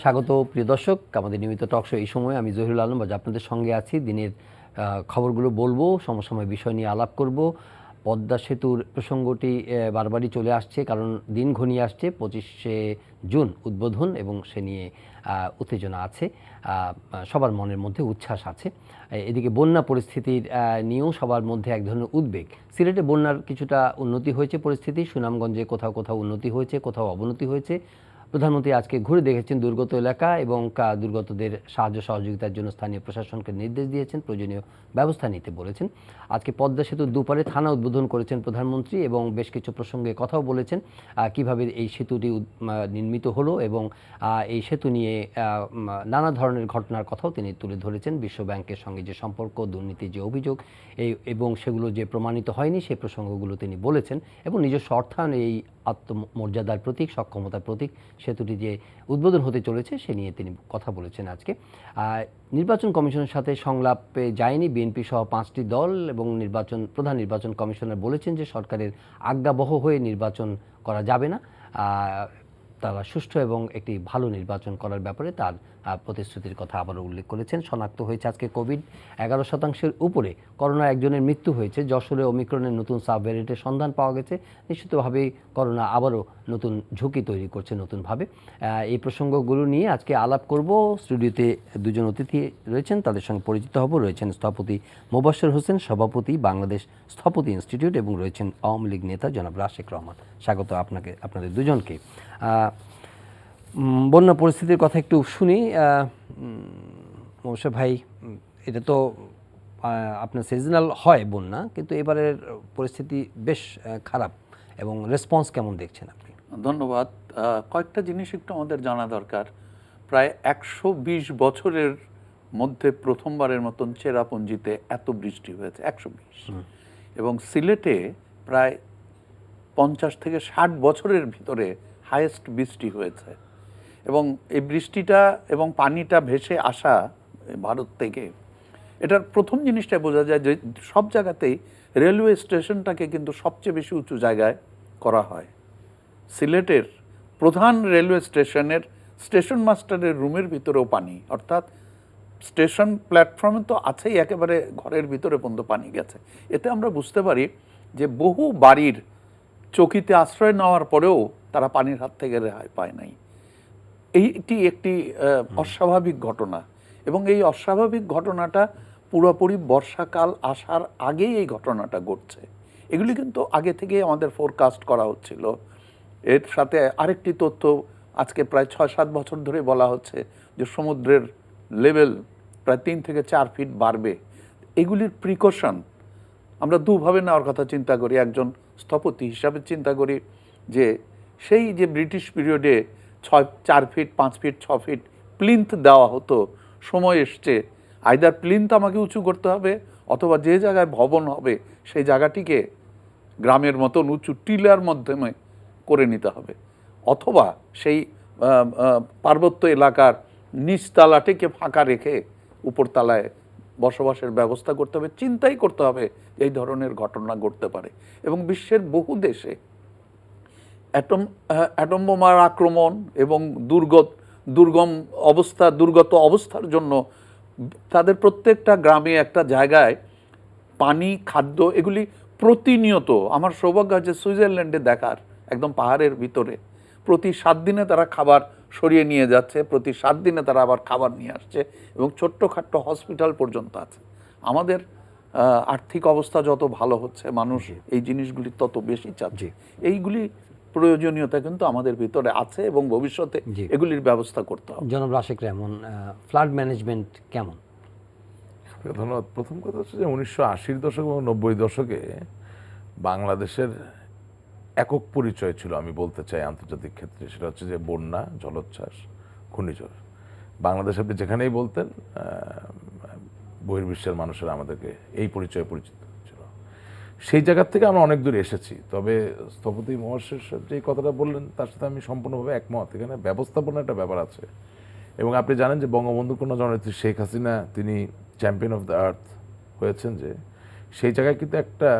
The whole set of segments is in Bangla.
স্বাগত প্রিয় দর্শক, আমাদের নিয়মিত টক শো। এই সময় আমি জহিরুল আলম আপনাদের সঙ্গে আছি। দিনের খবরগুলো বলবো, সমসাময়িক বিষয় নিয়ে আলাপ করব। পদ্মা সেতুর প্রসঙ্গটি বারবারই চলে আসছে, কারণ দিন ঘনিয়ে আসছে 25শে জুন উদ্বোধন, এবং সে নিয়ে উত্তেজনা আছে, সবার মনের মধ্যে উচ্ছ্বাস আছে। এদিকে বন্যা পরিস্থিতির নিয়েও সবার মধ্যে এক ধরনের উদ্বেগ। সিলেটে বন্যার কিছুটা উন্নতি হয়েছে পরিস্থিতি, সুনামগঞ্জে কোথাও কোথাও উন্নতি হয়েছে, কোথাও অবনতি হয়েছে। প্রধানমন্ত্রী আজকে ঘুরে দেখেছেন দুর্গত এলাকা এবং দুর্গতদের সাহায্য সহযোগিতার জন্য স্থানীয় প্রশাসনকে নির্দেশ দিয়েছেন, প্রয়োজনীয় ব্যবস্থা নিতে বলেছেন। আজকে পদ্মা সেতুর দুপারে থানা উদ্বোধন করেছেন প্রধানমন্ত্রী এবং বেশ কিছু প্রসঙ্গে কথাও বলেছেন, কিভাবে এই সেতুটি নির্মিত হলো, এবং এই সেতু নিয়ে নানা ধরনের ঘটনার কথাও তিনি তুলে ধরেছেন। বিশ্ব ব্যাংকের সঙ্গে যে সম্পর্ক, দুর্নীতির যে অভিযোগ, এবং সেগুলো যে প্রমাণিত হয়নি সেই প্রসঙ্গগুলো তিনি বলেছেন, এবং নিজস্ব অর্থায়নে এই আত্মমর্যাদার প্রতীক, সক্ষমতার প্রতীক সেতুটি যে উদ্বোধন হতে চলেছে সে নিয়ে তিনি কথা বলেছেন। আজকে নির্বাচন কমিশনের সাথে সংলাপে যায়নি বিএনপি সহ 5টি দল, এবং প্রধান নির্বাচন কমিশনার বলেছেন যে সরকারের আজ্ঞাবহ হয়ে নির্বাচন করা যাবে না। তারা সুষ্ঠু এবং একটি ভালো নির্বাচন করার ব্যাপারে তার প্রতিশ্রুতির কথা আবারও উল্লেখ করেছেন। শনাক্ত হয়েছে আজকে কোভিড-11% উপরে করোনা একজনের মৃত্যু হয়েছে। যশোরে ওমিক্রনের নতুন সাব ভ্যারিয়েন্টের সন্ধান পাওয়া গেছে। নিশ্চিতভাবেই করোনা আবারও নতুন ঝুঁকি তৈরি করছে নতুনভাবে। এই প্রসঙ্গগুলো নিয়ে আজকে আলাপ করব। স্টুডিওতে দুজন অতিথি রয়েছেন, তাদের সঙ্গে পরিচিত হব। রয়েছেন স্থপতি মোবাশ্বের হোসেন, সভাপতি বাংলাদেশ স্থপতি ইনস্টিটিউট, এবং রয়েছেন আওয়ামী লীগ নেতা জনাব রাশেক রহমান। স্বাগত আপনাদের দুজনকে। বন্যা পরিস্থিতির কথা একটু শুনি। মোবাশ্বের ভাই, এটা তো আপনার সিজনাল হয় বন্যা, কিন্তু এবারের পরিস্থিতি বেশ খারাপ, এবং রেসপন্স কেমন দেখছেন আপনি? ধন্যবাদ। কয়েকটা জিনিস একটু আমাদের জানা দরকার। প্রায় 120 বছরের মধ্যে প্রথমবারের মতন চেরাপুঞ্জিতে এত বৃষ্টি হয়েছে, 120। এবং সিলেটে প্রায় 50 থেকে 60 বছরের ভিতরে হাইয়েস্ট বৃষ্টি হয়েছে। এবং এই বৃষ্টিটা এবং পানিটা ভেসে আসা ভারত থেকে, এটার প্রথম জিনিসটা বোঝা যায় যে সব জায়গাতেই রেলওয়ে স্টেশনটাকে কিন্তু সবচেয়ে বেশি উঁচু জায়গায় করা হয়। সিলেটের প্রধান রেলওয়ে স্টেশনের স্টেশন মাস্টারের রুমের ভিতরেও পানি, অর্থাৎ স্টেশন প্ল্যাটফর্মে তো আছেই, একেবারে ঘরের ভিতরে পর্যন্ত পানি গেছে। এতে আমরা বুঝতে পারি যে বহু বাড়ির চকিতে আশ্রয় নেওয়ার পরেও তারা পানির হাত থেকে রেহাই পায় নাই। এইটি একটি অস্বাভাবিক ঘটনা, এবং এই অস্বাভাবিক ঘটনাটা পুরোপুরি বর্ষাকাল আসার আগেই এই ঘটনাটা ঘটছে। এগুলি কিন্তু আগে থেকে আমাদের ফোরকাস্ট করা হচ্ছিল। এর সাথে আরেকটি তথ্য, আজকে প্রায় 6-7 বছর ধরে বলা হচ্ছে যে সমুদ্রের লেভেল প্রায় 3 থেকে 4 ফিট বাড়বে। এগুলির প্রিকশন আমরা দুভাবে নেওয়ার কথা চিন্তা করি। একজন স্থপতি হিসাবে চিন্তা করি যে সেই যে ব্রিটিশ পিরিয়ডে 4 ফিট, 5 ফিট, 6 ফিট প্লিন্থ দেওয়া হতো, সময় এসছে আইদার প্লিন্থ আমাকে উঁচু করতে হবে, অথবা যে জায়গায় ভবন হবে সেই জায়গাটিকে গ্রামের মতন উঁচু টিলার মাধ্যমে করে নিতে হবে, অথবা সেই পার্বত্য এলাকার নিচতলাটিকে ফাঁকা রেখে উপরতলায় বসবাসের ব্যবস্থা করতে হবে। চিন্তাই করতে হবে এই ধরনের ঘটনা ঘটতে পারে। এবং বিশ্বের বহু দেশে অ্যাটম বোমার আক্রমণ এবং দুর্গত অবস্থার জন্য তাদের প্রত্যেকটা গ্রামে একটা জায়গায় পানি, খাদ্য, এগুলি প্রতিনিয়ত, আমার সৌভাগ্য আছে সুইজারল্যান্ডে দেখার, একদম পাহাড়ের ভিতরে প্রতি 7 দিনে তারা খাবার সরিয়ে নিয়ে যাচ্ছে, প্রতি 7 দিনে তারা আবার খাবার নিয়ে আসছে, এবং ছোট্টখাট্ট হসপিটাল পর্যন্ত আছে। আমাদের আর্থিক অবস্থা যত ভালো হচ্ছে, মানুষ এই জিনিসগুলি তত বেশি চাচ্ছে। এইগুলি প্রয়োজনীয়তা কিন্তু আমাদের ভিতরে আছে, এবং ভবিষ্যতে এগুলির ব্যবস্থা করতে হবে। জনাব রাশেক রহমান, ফ্লাড ম্যানেজমেন্ট কেমন? ধন্যবাদ। প্রথম কথা হচ্ছে যে 1980-র দশক এবং 90-র দশকে বাংলাদেশের একক পরিচয় ছিল, আমি বলতে চাই আন্তর্জাতিক ক্ষেত্রে, সেটা হচ্ছে যে বন্যা, জলোচ্ছ্বাস, ঘূর্ণিঝড়। বাংলাদেশ আপনি যেখানেই বলতেন, বহির্বিশ্বের মানুষেরা আমাদেরকে এই পরিচয়ে পরিচিত ছিল। সেই জায়গার থেকে আমরা অনেক দূরে এসেছি। তবে স্থপতি মোবাশ্বের সাহেব যে কথাটা বললেন তার সাথে আমি সম্পূর্ণভাবে একমত। এখানে ব্যবস্থাপনার একটা ব্যাপার আছে, এবং আপনি জানেন যে বঙ্গবন্ধু কন্যা জননেত্রী শেখ হাসিনা তিনি চ্যাম্পিয়ন অফ দ্য আর্থ হয়েছেন, যে সেই জায়গায় কিন্তু একটা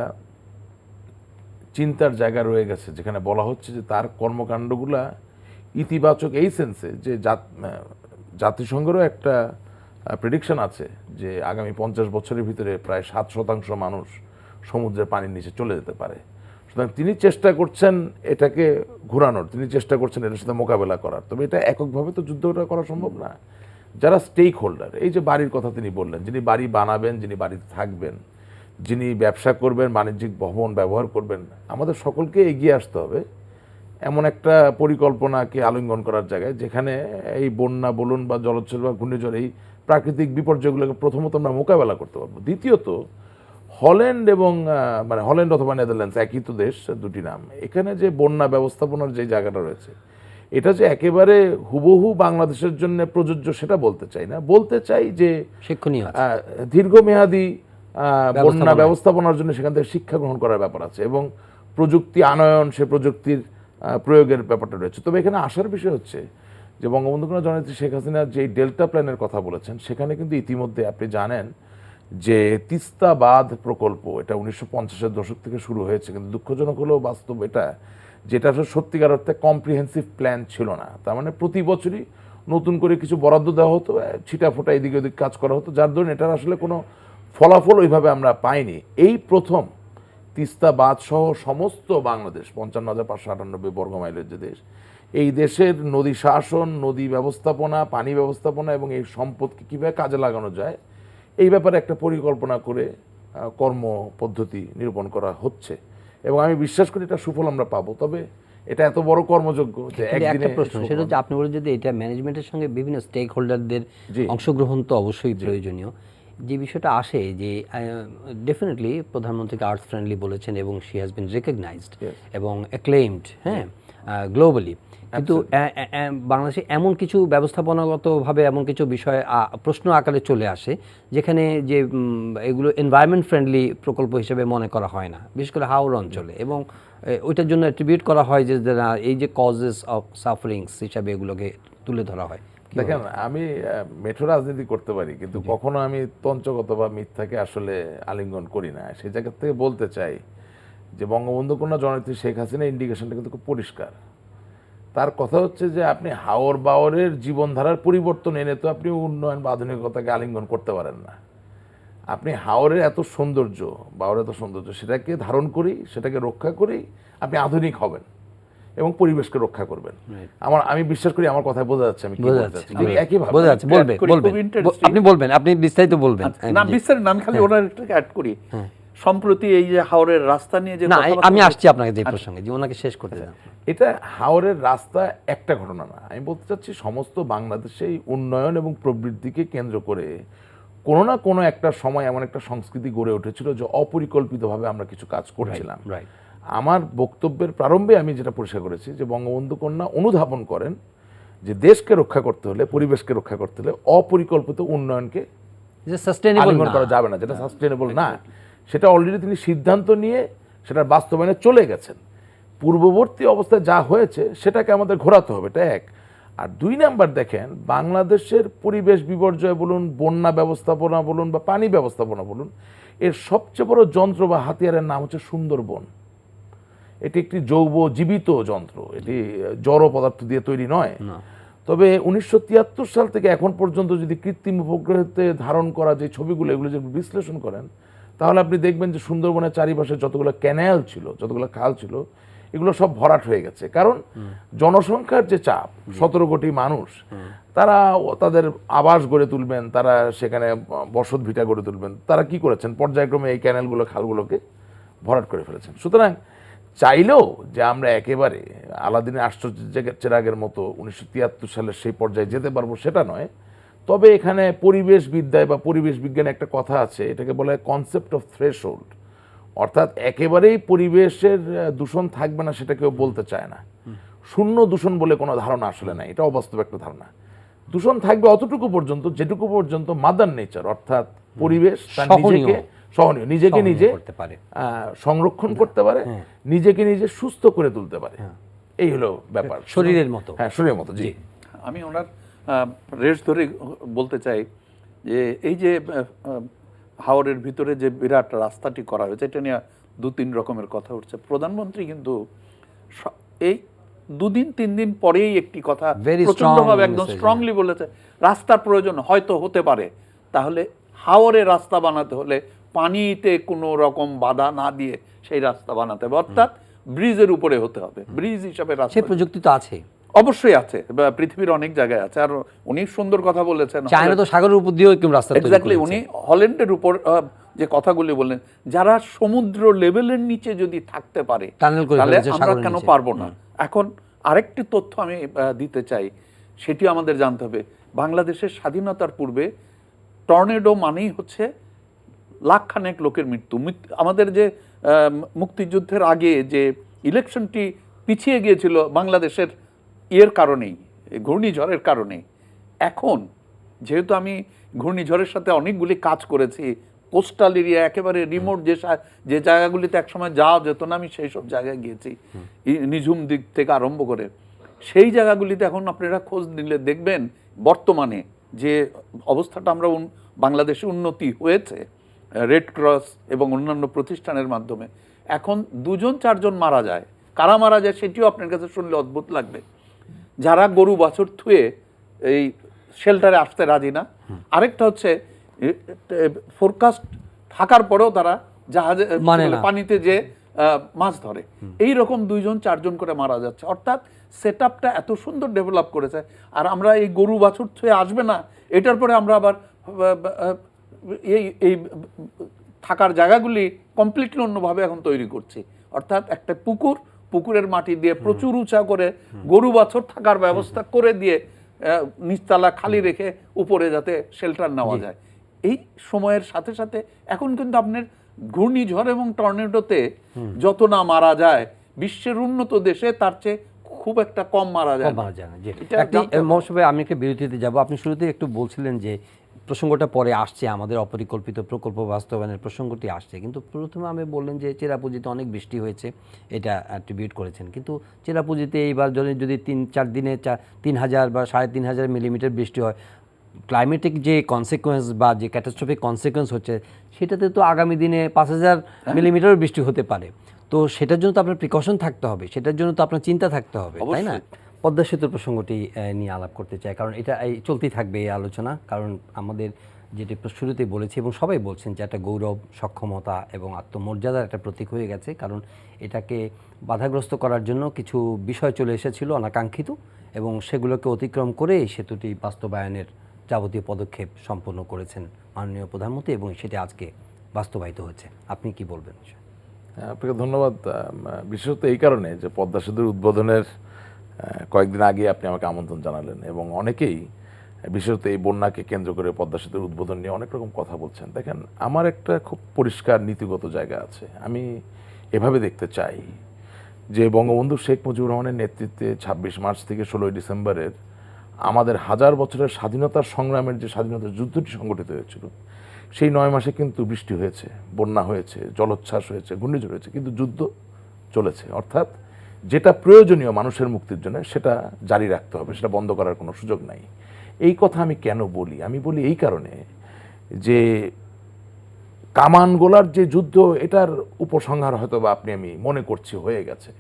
চিন্তার জায়গা রয়ে গেছে, যেখানে বলা হচ্ছে যে তার কর্মকাণ্ডগুলা ইতিবাচক এই সেন্সে যে জাতিসংঘেরও একটা প্রেডিকশন আছে যে আগামী 50 বছরের ভিতরে প্রায় 7% মানুষ সমুদ্রের পানির নিচে চলে যেতে পারে। সুতরাং তিনি চেষ্টা করছেন এটাকে ঘোরানোর, তিনি চেষ্টা করছেন এটার সাথে মোকাবেলা করার। তবে এটা এককভাবে তো যুদ্ধটা করা সম্ভব না। যারা স্টেক হোল্ডার, এই যে বাড়ির কথা তিনি বললেন, যিনি বাড়ি বানাবেন, যিনি বাড়িতে থাকবেন, যিনি ব্যবসা করবেন, বাণিজ্যিক ভবন ব্যবহার করবেন, আমাদের সকলকে এগিয়ে আসতে হবে এমন একটা পরিকল্পনাকে আলিঙ্গন করার জায়গায় যেখানে এই বন্যা বলুন বা জলোচ্ছ্বাস বা ঘূর্ণিঝড়, এই প্রাকৃতিক বিপর্যয়গুলোকে প্রথমত আমরা মোকাবেলা করতে পারবো। দ্বিতীয়ত হল্যান্ড এবং মানে হল্যান্ড অথবা নেদারল্যান্ডস একই তো দেশ, দুটি নাম, এখানে যে বন্যা ব্যবস্থাপনার যে জায়গাটা রয়েছে এটা যে একেবারে হুবহু বাংলাদেশের জন্য প্রযোজ্য সেটা বলতে চাই না, বলতে চাই যে শিক্ষণীয় দীর্ঘমেয়াদী বন্যা ব্যবস্থাপনার জন্য সেখান থেকে শিক্ষা গ্রহণ করার ব্যাপার আছে এবং প্রযুক্তি আনয়ন, সে প্রযুক্তির প্রয়োগের ব্যাপারটা রয়েছে। তবে এখানে আসার বিষয় হচ্ছে যে বঙ্গবন্ধু কন্যা জননেত্রী শেখ হাসিনা যে ডেল্টা প্ল্যানের কথা বলেছেন, সেখানে কিন্তু ইতিমধ্যে আপনি জানেন যে তিস্তা বাঁধ প্রকল্প এটা 1950-এর দশক থেকে শুরু হয়েছে, কিন্তু দুঃখজনক হলেও বাস্তব এটা, যেটা আসলে সত্যিকার অর্থে কম্প্রিহেন্সিভ প্ল্যান ছিল না। তার মানে প্রতি বছরই নতুন করে কিছু বরাদ্দ দেওয়া হতো, ছিটাফোটা এদিকে ওদিক কাজ করা হতো, যার ধরুন এটার আসলে কোনো ফলাফল ওইভাবে আমরা পাইনি। এই প্রথম তিস্তা বাঁধ সহ সমস্ত বাংলাদেশ 55,598 বর্গ মাইলের যে দেশ, এই দেশের নদী শাসন, নদী ব্যবস্থাপনা, পানি ব্যবস্থাপনা এবং এই সম্পদকে কীভাবে কাজে লাগানো যায় এই ব্যাপারে একটা পরিকল্পনা করে কর্ম পদ্ধতি নিরূপণ করা হচ্ছে এবং আমি বিশ্বাস করি এটা সুফল আমরা পাবো। তবে এটা এত বড় কর্মযোগ্য যে একদিনে একটা প্রশ্ন, সেটা হচ্ছে আপনি বলেন যদি এটা ম্যানেজমেন্টের সঙ্গে বিভিন্ন স্টেক হোল্ডারদের অংশগ্রহণ তো অবশ্যই প্রয়োজনীয়। যে বিষয়টা আসে যে ডেফিনেটলি প্রধানমন্ত্রীকে আর্থ ফ্রেন্ডলি বলেছেন এবং শি হ্যাজ বিন রেকগনাইজড এবং অ্যাক্লেইমড, হ্যাঁ, গ্লোবালি, কিন্তু বাংলাদেশে এমন কিছু ব্যবস্থাপনাগতভাবে এমন কিছু বিষয় প্রশ্ন আকারে চলে আসে যেখানে যে এগুলো এনভায়রনমেন্ট ফ্রেন্ডলি প্রকল্প হিসেবে মনে করা হয় না, বিশেষ করে হাওড় অঞ্চলে, এবং ওইটার জন্য অ্যাট্রিবিউট করা হয় যে এই যে কজেস অফ সাফারিংস হিসাবে এগুলোকে তুলে ধরা হয়। দেখেন, আমি মেঠো রাজনীতি করতে পারি কিন্তু কখনো আমি তঞ্চগত বা মিথ্যাকে আসলে আলিঙ্গন করি না। সেই জায়গা থেকে বলতে চাই যে বঙ্গবন্ধু কন্যা জননেত্রী শেখ হাসিনা ইন্ডিকেশনটা কিন্তু খুব পরিষ্কার। তার কথা হচ্ছে যে আপনি হাওর বাওরের জীবনধারার পরিবর্তন এনে তো আপনি উন্নয়ন বা আধুনিকতাকে আলিঙ্গন করতে পারেন না। আপনি হাওরের এত সৌন্দর্য, বাওরের এত সৌন্দর্য, সেটাকে ধারণ করি, সেটাকে রক্ষা করি, আপনি আধুনিক হবেন এবং পরিবেশকে রক্ষা করবেন। আমি বিশ্বাস করি আমার কথায় বোঝা যাচ্ছে আমি কি বলতে চাচ্ছি। একইভাবে বোঝা যাচ্ছে, আপনি বলবেন, আপনি বিস্তারিত বলবেন। না, বিস্তারিত না, আমি খালি ওনার একটু অ্যাড করি। সম্প্রতি এই যে হাওরের রাস্তা নিয়ে যে আমি আসছি আপনাকে যে প্রসঙ্গে, যে ওনাকে শেষ করতে দেন। এটা হাওরের রাস্তা একটা ঘটনা না, আমি বলতে চাচ্ছি সমস্ত বাংলাদেশেই উন্নয়ন এবং প্রবৃদ্ধিকে কেন্দ্র করে কোনো না কোনো একটা সময় এমন একটা সংস্কৃতি গড়ে উঠেছিল যে অপরিকল্পিতভাবে আমরা কিছু কাজ করছিলাম। আমার বক্তব্যের প্রারম্ভে আমি যেটা পরিষ্কার করেছি যে বঙ্গবন্ধু কন্যা অনুধাবন করেন যে দেশকে রক্ষা করতে হলে, পরিবেশকে রক্ষা করতে হলে অপরিকল্পিত উন্নয়নকে আলিঙ্গন করা যাবে না, যেটা সাস্টেনেবল না। সেটা অলরেডি তিনি সিদ্ধান্ত নিয়ে সেটার বাস্তবায়নে চলে গেছেন। পূর্ববর্তী অবস্থায় যা হয়েছে সেটাকে আমাদের ঘোরাতে হবে, এটা এক। আর দুই নাম্বার, দেখেন বাংলাদেশের পরিবেশ বিপর্যয় বলুন, বন্যা ব্যবস্থাপনা বলুন বা পানি ব্যবস্থাপনা বলুন, এর সবচেয়ে বড় যন্ত্র বা হাতিয়ারের নাম হচ্ছে সুন্দরবন। এটি একটি জৈব জীবিত যন্ত্র, এটি জড় পদার্থ দিয়ে তৈরি নয়। তবে 1973 সাল থেকে এখন পর্যন্ত যদি কৃত্রিম উপগ্রহতে ধারণ করা যে ছবিগুলো, এগুলো যদি বিশ্লেষণ করেন তাহলে আপনি দেখবেন যে সুন্দরবনের চারিপাশে যতগুলো ক্যানেল ছিল, যতগুলো খাল ছিল, এগুলো সব ভরাট হয়ে গেছে। কারণ জনসংখ্যার যে চাপ, 17 কোটি মানুষ, তারা তাদের আবাস গড়ে তুলবেন, তারা সেখানে বসত ভিটা গড়ে তুলবেন, তারা কি করেছেন পর্যায়ক্রমে এই ক্যানেলগুলো, খালগুলোকে ভরাট করে ফেলেছেন। সুতরাং চাইলেও যে আমরা একেবারে আলাদিনের আশ্চর্যের চেরাগের মতো 1973 সালের সেই পর্যায়ে যেতে পারবো সেটা নয়। তবে এখানে পরিবেশ বিদ্যায় বা পরিবেশ বিজ্ঞানে একটা কথা আছে, এটাকে বলা হয় কনসেপ্ট অফ থ্রেশহোল্ড। অর্থাৎ একেবারেই পরিবেশের দূষণ থাকবে না সেটা কেউ বলতে চায় না। শূন্য দূষণ বলে কোনো ধারণা আসলে নাই, এটা অবাস্তব একটা ধারণা। দূষণ থাকবে অতটুকু পর্যন্ত যেটুকু পর্যন্ত মাদার নেচার অর্থাৎ পরিবেশ তার নিজেকে সহনীয়, নিজেকে নিজে সংরক্ষণ করতে পারে, নিজেকে নিজে সুস্থ করে তুলতে পারে। এই হলো ব্যাপার, শরীরের মতো। হ্যাঁ, শরীরের মতো। জি, আমি ওনার রেশ ধরে বলতে চাই যে এই যে হাওরের ভিতরে যে বিরাট রাস্তাটি করা হয়েছে, এটা নিয়ে 2-3 রকমের কথা উঠছে। প্রধানমন্ত্রী কিন্তু এই দুদিন 3 দিন পরেই একটি কথা Very প্রচন্ডভাবে strong একদম message, স্ট্রংলি বলেছে, রাস্তার প্রয়োজন হয়তো হতে পারে, তাহলে হাওরে রাস্তা বানাতে হলে পানিতে কোনো রকম বাধা না দিয়ে সেই রাস্তা বানাতে হবে, অর্থাৎ ব্রিজের উপরে হতে হবে, ব্রিজ হিসাবে রাস্তা সেই প্রযুক্তি তো আছে, অবশ্যই আছে, পৃথিবীর অনেক জায়গায় আছে। আর উনি সুন্দর কথা বলেছেন, চায়না তো সাগরের উপর দিয়েও এরকম রাস্তা তৈরি এক্স্যাক্টলি, করেছে। উনি হল্যান্ডের উপর যে কথাগুলি বললেন, যারা সমুদ্র লেভেলের নিচে যদি থাকতে পারে টানেল করে তাহলে ফেলেছে আমরা সাগরের কেন নিচে। পারবো না। এখন আরেকটি তথ্য আমি দিতে চাই, সেটি আমাদের জানতে হবে। বাংলাদেশের স্বাধীনতার পূর্বে টর্নেডো মানেই হচ্ছে লাখখানেক লোকের মৃত্যু। আমাদের যে মুক্তিযুদ্ধের আগে যে ইলেকশনটি পিছিয়ে গিয়েছিল বাংলাদেশের ইয়ের কারণেই, ঘূর্ণিঝড়ের কারণেই, এখন যেহেতু আমি ঘূর্ণিঝড়ের সাথে অনেকগুলি কাজ করেছি, কোস্টাল এরিয়া একেবারে রিমোট যে জায়গাগুলিতে একসময় যাওয়া যেত না, আমি সেই সব জায়গায় গিয়েছি, নিঝুম দিক থেকে আরম্ভ করে। সেই জায়গাগুলিতে এখন আপনারা খোঁজ নিলে দেখবেন বর্তমানে যে অবস্থাটা আমরা বাংলাদেশে উন্নতি হয়েছে রেড ক্রস এবং অন্যান্য প্রতিষ্ঠানের মাধ্যমে, এখন 2-4 জন মারা যায়। কারা মারা যায় সেটিও আপনার কাছে শুনলে অদ্ভুত লাগবে। যারা গরু বাছুর থুয়ে এই শেল্টারে আসতে রাজি না, আরেকটা হচ্ছে ফোরকাস্ট থাকার পরেও তারা জাহাজে পানিতে যে মাছ ধরে, এই রকম 2-4 জন করে মারা যাচ্ছে। অর্থাৎ সেট আপটা এত সুন্দর ডেভেলপ করেছে, আর আমরা এই গরু বাছুর থুয়ে আসবে না এটার পরে আমরা আবার এই থাকার জায়গাগুলি কমপ্লিটলি অন্যভাবে এখন তৈরি করছি। অর্থাৎ একটা পুকুরের মাটি দিয়ে প্রচুর উঁচা করে গরু বাছুর থাকার ব্যবস্থা করে দিয়ে নিচতলা খালি রেখে উপরে যাতে শেল্টার নেওয়া যায়। এই সময়ের সাথে সাথে এখন কিন্তু আপনার ঘূর্ণিঝড় এবং টর্নেডোতে যত না মারা যায় বিশ্বের উন্নত দেশে তার চেয়ে খুব একটা কম মারা যায় না। মৌসুমে আমি একটা বিরতিতে যাব। আপনি শুরুতে একটু বলছিলেন যে প্রসঙ্গটা পরে আসছে, আমাদের অপরিকল্পিত প্রকল্প বাস্তবায়নের প্রসঙ্গটি আসছে, কিন্তু প্রথমে আমি বললেন যে চেরাপুঁজিতে অনেক বৃষ্টি হয়েছে, এটা অ্যাট্রিবিউট করেছেন, কিন্তু চেরাপুঁজিতে এইবার যদি 3-4 দিনে 3,000 বা 3,500 মিলিমিটার বৃষ্টি হয়, ক্লাইমেটিক যে কনসিকুয়েন্স বা যে ক্যাটাস্ট্রফিক কনসিকুয়েন্স হচ্ছে, সেটাতে তো আগামী দিনে 5,000 মিলিমিটারও বৃষ্টি হতে পারে। তো সেটার জন্য তো আপনার প্রিকশন থাকতে হবে, সেটার জন্য তো আপনার চিন্তা থাকতে হবে, তাই না? পদ্মা সেতুর প্রসঙ্গটি নিয়ে আলাপ করতে চাই, কারণ এটা চলতেই থাকবে এই আলোচনা, কারণ আমাদের যেটি শুরুতেই বলেছি এবং সবাই বলছেন যে একটা গৌরব, সক্ষমতা এবং আত্মমর্যাদার একটা প্রতীক হয়ে গেছে, কারণ এটাকে বাধাগ্রস্ত করার জন্য কিছু বিষয় চলে এসেছিল অনাকাঙ্ক্ষিত, এবং সেগুলোকে অতিক্রম করে এই সেতুটি বাস্তবায়নের যাবতীয় পদক্ষেপ সম্পন্ন করেছেন মাননীয় প্রধানমন্ত্রী, এবং সেটি আজকে বাস্তবায়িত হচ্ছে। আপনি কি বলবেন? আপনাকে ধন্যবাদ। বিশেষত এই কারণে যে পদ্মা সেতুর উদ্বোধনের কয়েকদিন আগে আপনি আমাকে আমন্ত্রণ জানালেন, এবং অনেকেই বিশেষত এই বন্যাকে কেন্দ্র করে পদ্মা সেতুর উদ্বোধন নিয়ে অনেক রকম কথা বলছেন। দেখেন, আমার একটা খুব পরিষ্কার নীতিগত জায়গা আছে। আমি এভাবে দেখতে চাই যে বঙ্গবন্ধু শেখ মুজিবুর রহমানের নেতৃত্বে 26 মার্চ থেকে 16 ডিসেম্বরের আমাদের 1000 বছরের স্বাধীনতার সংগ্রামের যে স্বাধীনতার যুদ্ধটি সংগঠিত হয়েছিল, সেই 9 মাসে কিন্তু বৃষ্টি হয়েছে, বন্যা হয়েছে, জলোচ্ছ্বাস হয়েছে, ঘূর্ণিঝড় হয়েছে, কিন্তু যুদ্ধ চলেছে। অর্থাৎ যেটা প্রয়োজনীয় মানুষের মুক্তির জন্য সেটা জারি রাখতে হবে, সেটা বন্ধ করার কোনো সুযোগ নাই। এই কথা আমি কেন বলি? আমি বলি এই কারণে যে কামানগোলার যে যুদ্ধ, এটার উপসংহার হয়তো বা আমি মনে করছি হয়ে গেছে,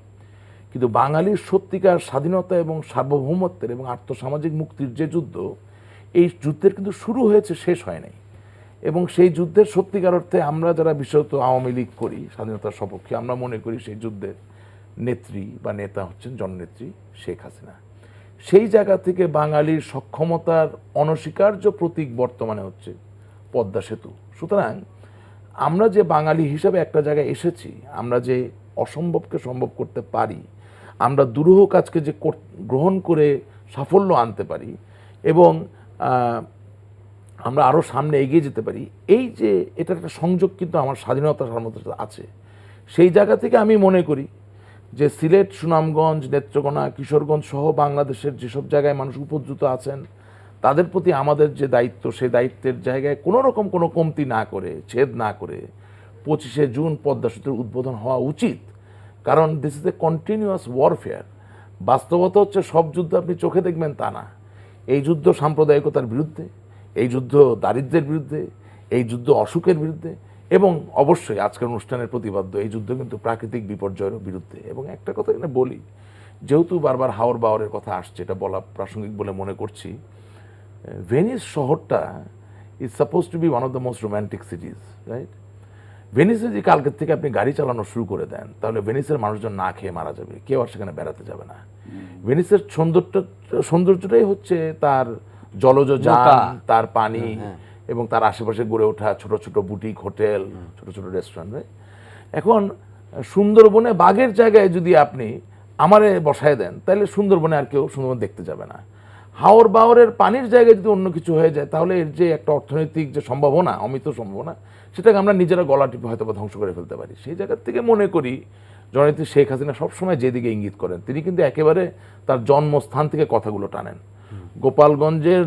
কিন্তু বাঙালির সত্যিকার স্বাধীনতা এবং সার্বভৌমত্বের এবং আর্থসামাজিক মুক্তির যে যুদ্ধ, এই যুদ্ধের কিন্তু শুরু হয়েছে, শেষ হয় নাই। এবং সেই যুদ্ধের সত্যিকার অর্থে আমরা যারা বিশেষত আওয়ামী লীগ করি, স্বাধীনতার সপক্ষে, আমরা মনে করি সেই যুদ্ধের নেত্রী বা নেতা হচ্ছেন জননেত্রী শেখ হাসিনা। সেই জায়গা থেকে বাঙালির সক্ষমতার অনস্বীকার্য প্রতীক বর্তমানে হচ্ছে পদ্মা সেতু। সুতরাং আমরা যে বাঙালি হিসাবে একটা জায়গায় এসেছি, আমরা যে অসম্ভবকে সম্ভব করতে পারি, আমরা দুরূহ কাজকে যে গ্রহণ করে সাফল্য আনতে পারি এবং আমরা আরও সামনে এগিয়ে যেতে পারি, এই যে এটার একটা সংযোগ কিন্তু আমার স্বাধীনতার সার্বভৌমত্বের সাথে আছে। সেই জায়গা থেকে আমি মনে করি যে সিলেট, সুনামগঞ্জ, নেত্রকোনা, কিশোরগঞ্জ সহ বাংলাদেশের যেসব জায়গায় মানুষ উপদ্রুত আছেন, তাদের প্রতি আমাদের যে দায়িত্ব, সেই দায়িত্বের জায়গায় কোনো রকম কোনো কমতি না করে, ছেদ না করে 25শে জুন পদ্মা সেতুর উদ্বোধন হওয়া উচিত। কারণ this is a continuous warfare. বাস্তবতা হচ্ছে সব যুদ্ধ আপনি চোখে দেখবেন তা না। এই যুদ্ধ সাম্প্রদায়িকতার বিরুদ্ধে, এই যুদ্ধ দারিদ্র্যের বিরুদ্ধে, এই যুদ্ধ অসুখের বিরুদ্ধে, এবং অবশ্যই আজকের অনুষ্ঠানের প্রতিপাদ্য এই যুদ্ধ কিন্তু প্রাকৃতিক বিপর্যয়ের বিরুদ্ধে। এবং একটা কথা এখানে বলি যেহেতু বারবার হাওর বাওরের কথা আসছে, এটা বলা প্রাসঙ্গিক বলে মনে করছি। ভেনিস শহরটা is suppose to be one of the most romantic cities, right? ভেনিসে যে কালকের থেকে আপনি গাড়ি চালানো শুরু করে দেন, তাহলে ভেনিসের মানুষজন না খেয়ে মারা যাবে, কেউ আর সেখানে বেড়াতে যাবে না। ভেনিসের সৌন্দর্যটাই হচ্ছে তার জলজ যান, তার পানি এবং তার আশেপাশে গড়ে ওঠা ছোট ছোট বুটিক হোটেল, ছোট ছোট রেস্টুরেন্ট। এখন সুন্দরবনে বাঘের জায়গায় যদি আপনি আমারে বসায় দেন, তাহলে সুন্দরবনে আর কেউ সুন্দরবন দেখতে যাবে না। হাওর বাওরের পানির জায়গায় যদি অন্য কিছু হয়ে যায়, তাহলে এর যে একটা অর্থনৈতিক যে সম্ভাবনা, অমিত সম্ভাবনা, সেটাকে আমরা নিজেরা গলা টিপে হয়তো ধ্বংস করে ফেলতে পারি। সেই জায়গা থেকে মনে করি জননেত্রী শেখ হাসিনা সবসময় যেদিকে ইঙ্গিত করেন, তিনি কিন্তু একেবারে তার জন্মস্থান থেকে কথাগুলো টানেন। গোপালগঞ্জের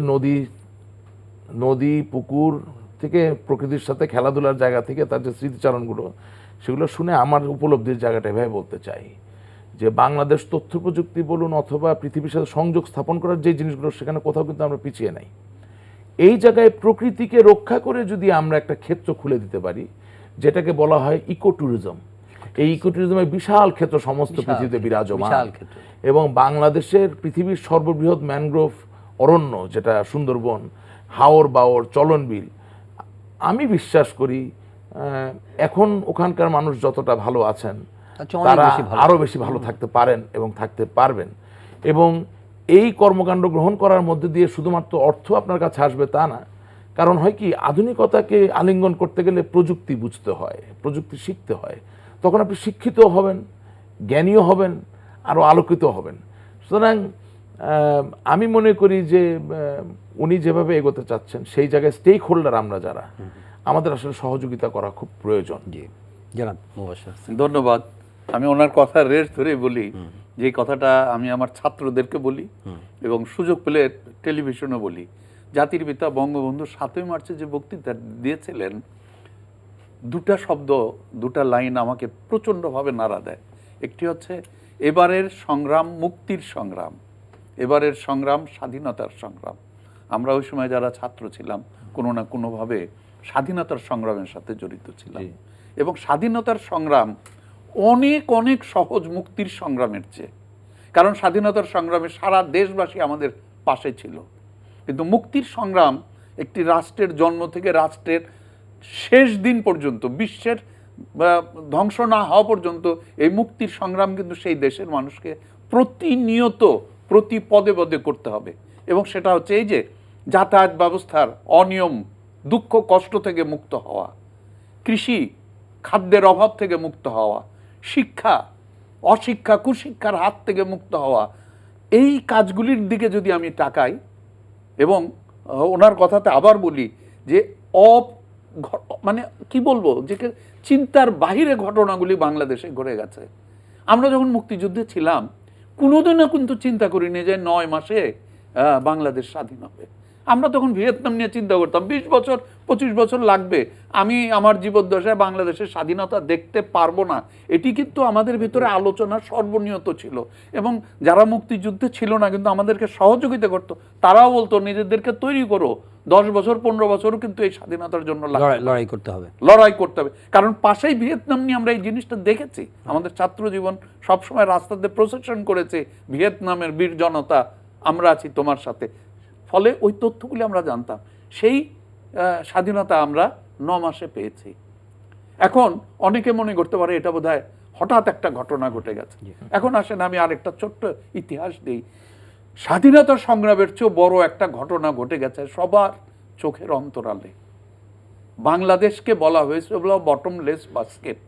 নদী পুকুর থেকে, প্রকৃতির সাথে খেলাধুলার জায়গা থেকে তার যে স্মৃতিচারণগুলো, সেগুলো শুনে আমার উপলব্ধির জায়গাটা এভাবে বলতে চাই যে বাংলাদেশ তথ্য প্রযুক্তি বলুন অথবা পৃথিবীর সাথে সংযোগ স্থাপন করার যে জিনিসগুলো, সেখানে কোথাও কিন্তু আমরা পিছিয়ে নাই। এই জায়গায় প্রকৃতিকে রক্ষা করে যদি আমরা একটা ক্ষেত্র খুলে দিতে পারি, যেটাকে বলা হয় ইকো ট্যুরিজম, এই ইকো ট্যুরিজমের বিশাল ক্ষেত্র সমস্ত পৃথিবীতে বিরাজমান, এবং বাংলাদেশের পৃথিবীর সর্ববৃহৎ ম্যানগ্রোভ অরণ্য যেটা সুন্দরবন, হাওর বাওর, চলনবিল, আমি বিশ্বাস করি এখন ওখানকার মানুষ যতটা ভালো আছেন, তারা আরো বেশি ভালো থাকতে পারেন এবং থাকতে পারবেন। এবং এই কর্মকাণ্ড গ্রহণ করার মধ্যে দিয়ে শুধুমাত্র অর্থ আপনার কাছে আসবে তা না, কারণ হয় কি, আধুনিকতাকে আলিঙ্গন করতে গেলে প্রযুক্তি বুঝতে হয়, প্রযুক্তি শিখতে হয়, তখন আপনি শিক্ষিত হবেন, জ্ঞানীও হবেন, আরও আলোকিত হবেন। সুতরাং আমি মনে করি যে উনি যেভাবে এগোতে চাচ্ছেন, সেই জায়গায় স্টেক হোল্ডার আমরা যারা, আমাদের আসলে সহযোগিতা করা খুব প্রয়োজন। ধন্যবাদ। আমি ওনার কথা রেশ ধরে বলি যে কথাটা আমি আমার ছাত্রদেরকে বলি এবং সুযোগ পেলে টেলিভিশনে বলি। জাতির পিতা বঙ্গবন্ধু 7ই মার্চে যে বক্তৃতা দিয়েছিলেন, দুটা শব্দ, দুটা লাইন আমাকে প্রচণ্ডভাবে নাড়া দেয়। একটি হচ্ছে এবারের সংগ্রাম মুক্তির সংগ্রাম, এবারের সংগ্রাম স্বাধীনতার সংগ্রাম। আমরা ওই সময় যারা ছাত্র ছিলাম, কোনো না কোনোভাবে স্বাধীনতার সংগ্রামের সাথে জড়িত ছিলাম, এবং স্বাধীনতার সংগ্রাম অনেক অনেক সহজ মুক্তির সংগ্রামের চেয়ে। কারণ স্বাধীনতার সংগ্রামে সারা দেশবাসী আমাদের পাশে ছিল, কিন্তু মুক্তির সংগ্রাম একটি রাষ্ট্রের জন্ম থেকে রাষ্ট্রের শেষ দিন পর্যন্ত, বিশ্বের ধ্বংস না হওয়া পর্যন্ত এই মুক্তির সংগ্রাম কিন্তু সেই দেশের মানুষকে প্রতিনিয়ত প্রতি পদে পদে করতে হবে। এবং সেটা হচ্ছে এই যে যাতায়াত ব্যবস্থার অনিয়ম, দুঃখ কষ্ট থেকে মুক্ত হওয়া, কৃষি খাদ্যের অভাব থেকে মুক্ত হওয়া, শিক্ষা অশিক্ষা কুশিক্ষার হাত থেকে মুক্ত হওয়া, এই কাজগুলির দিকে যদি আমি তাকাই, এবং ওনার কথাতে আবার বলি যে মানে কি বলবো, যে চিন্তার বাহিরে ঘটনাগুলি বাংলাদেশে ঘটে গেছে। আমরা যখন মুক্তিযুদ্ধে ছিলাম, কোনোদিনও কিন্তু চিন্তা করিনি যে 9 মাসে বাংলাদেশ স্বাধীন হবে। আমরা তখন ভিয়েতনাম নিয়ে চিন্তা করতাম 20 বছর 25 বছর লাগবে, আমি আমার জীবদ্দশায় বাংলাদেশের স্বাধীনতা দেখতে পারবো না। এটি কিন্তু আমাদের ভিতরে আলোচনা সর্বনিয়ত ছিল। এবং যারা মুক্তিযুদ্ধে ছিল না কিন্তু আমাদেরকে সহযোগিতা করতো, তারাও বলতো নিজেদেরকে তৈরি করো, 10 বছর 15 বছরও কিন্তু এই স্বাধীনতার জন্য লড়াই করতে হবে। কারণ পাশেই ভিয়েতনাম নিয়ে আমরা এই জিনিসটা দেখেছি। আমাদের ছাত্র জীবন সবসময় রাস্তাতে প্রসেশন করেছে, ভিয়েতনামের বীর জনতা, আমরা আছি তোমার সাথে। ফলে ওই তথ্যগুলি আমরা জানতাম। সেই স্বাধীনতা আমরা 9 মাসে পেয়েছি। এখন অনেকে মনে করতে পারে এটা বোধহয় হঠাৎ একটা ঘটনা ঘটে গেছে। এখন আসেন আমি আরেকটা ছোট্ট ইতিহাস দিই। স্বাধীনতা সংগ্রামের চেয়ে বড় একটা ঘটনা ঘটে গেছে সবার চোখের অন্তরালে। বাংলাদেশকে বলা হয়েছে বটমলেস বাস্কেট,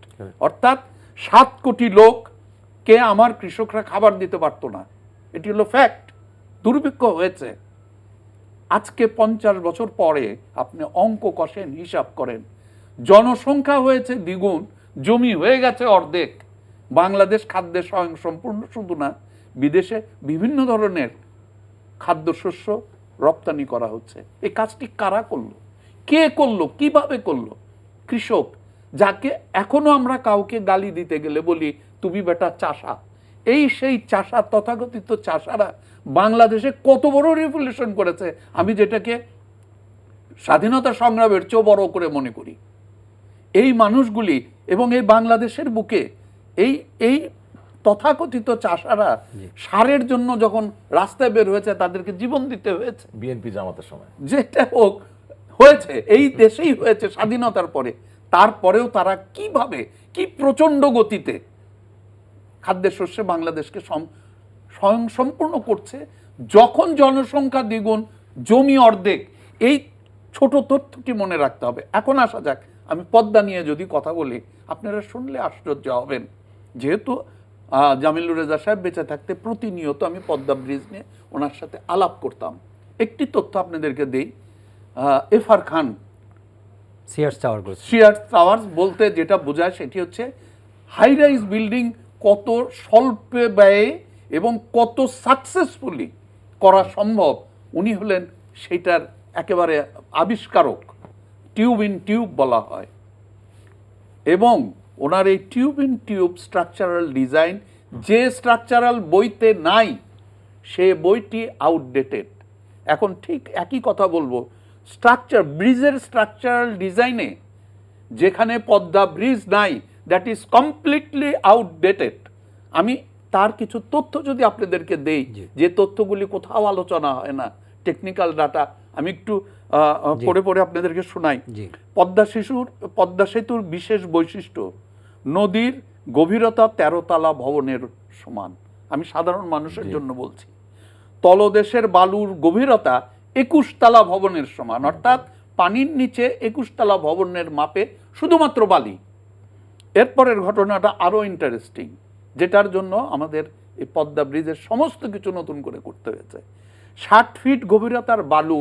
অর্থাৎ 7 কোটি লোককে আমার কৃষকরা খাবার দিতে পারতো না। এটি হলো ফ্যাক্ট। দুর্ভিক্ষ হয়েছে। আজকে 50 বছর পরে আপনি অঙ্ক কষেন, হিসাব করেন, জনসংখ্যা হয়েছে দ্বিগুণ, জমি হয়ে গেছে অর্ধেক। বাংলাদেশ খাদ্যে স্বয়ংসম্পূর্ণ শুধু না, বিদেশে বিভিন্ন ধরনের খাদ্যশস্য রপ্তানি করা হচ্ছে। এই কাজটি কারা করলো, কে করলো, কিভাবে করলো? কৃষক, যাকে এখনো আমরা কাউকে গালি দিতে গেলে বলি তুমি বেটা চাষা। এই সেই চাষা, তথাকথিত চাষারা বাংলাদেশে কত বড় রেভলিউশন করেছে, আমি যেটাকে স্বাধীনতা সংগ্রামের চেয়েও বড় করে মনে করি। এই মানুষগুলি এবং এই বাংলাদেশের বুকে এই তথাকথিত চাষারা সারের জন্য যখন রাস্তায় বের হয়েছে তাদেরকে জীবন দিতে হয়েছে, বিএনপি জামাতের সময় যেটা হোক হয়েছে, এই দেশেই হয়েছে স্বাধীনতার পরে। তারপরেও তারা কিভাবে, কি প্রচন্ড গতিতে খাদ্যের শস্যে বাংলাদেশকে স্বয়ংসম্পূর্ণ করছে, যখন জনসংখ্যা দ্বিগুণ, জমি অর্ধেক। এই ছোট তথ্যটি মনে রাখতে হবে। এখন আসা যাক, আমি পদ্মা নিয়ে যদি কথা বলি, আপনারা শুনলে আশ্চর্য হবেন। যেহেতু জামিলুর রেজা সাহেব বেঁচে থাকতে প্রতিনিয়ত আমি পদ্মা ব্রিজ নিয়ে ওনার সাথে আলাপ করতাম। একটি তথ্য আপনাদেরকে দেই, এফআর খান সিয়ার্স টাওয়ার করেছে। সিয়ার্স টাওয়ার্স বলতে যেটা বোঝায় সেটি হচ্ছে হাই রাইজ বিল্ডিং কত স্বল্প ব্যয়ে এবং কত সাকসেসফুলি করা সম্ভব, উনি হলেন সেটার একেবারে আবিষ্কারক। টিউব ইন টিউব বলা হয়, এবং ওনার এই tube in tube structural design যে স্ট্রাকচারাল বইতে নাই, সে বইটি আউটডেটেড। এখন ঠিক একই কথা বলবো, ব্রিজের স্ট্রাকচারাল ডিজাইনে যেখানে পদ্মা ব্রিজ নাই, দ্যাট ইজ কমপ্লিটলি আউটডেটেড। আমি তার কিছু তথ্য যদি আপনাদেরকে দেই, যে তথ্যগুলি কোথাও আলোচনা হয় না, টেকনিক্যাল ডাটা, আমি একটু পড়ে পড়ে আপনাদেরকে শোনাই। পদ্মা সেতুর বিশেষ বৈশিষ্ট্য, নদীর গভীরতা 13 তলা ভবনের সমান। আমি সাধারণ মানুষের জন্য বলছি। তলদেশের বালুর গভীরতা 21 তলা ভবনের সমান, অর্থাৎ পানির নিচে 21 তলা ভবনের মাপে শুধুমাত্র বালি। এরপরের ঘটনাটা আরো ইন্টারেস্টিং, যেটার জন্য আমাদের এই পদ্মা ব্রিজের সমস্ত কিছু নতুন করে করতে হয়েছে। 60 ফিট গভীরতার বালু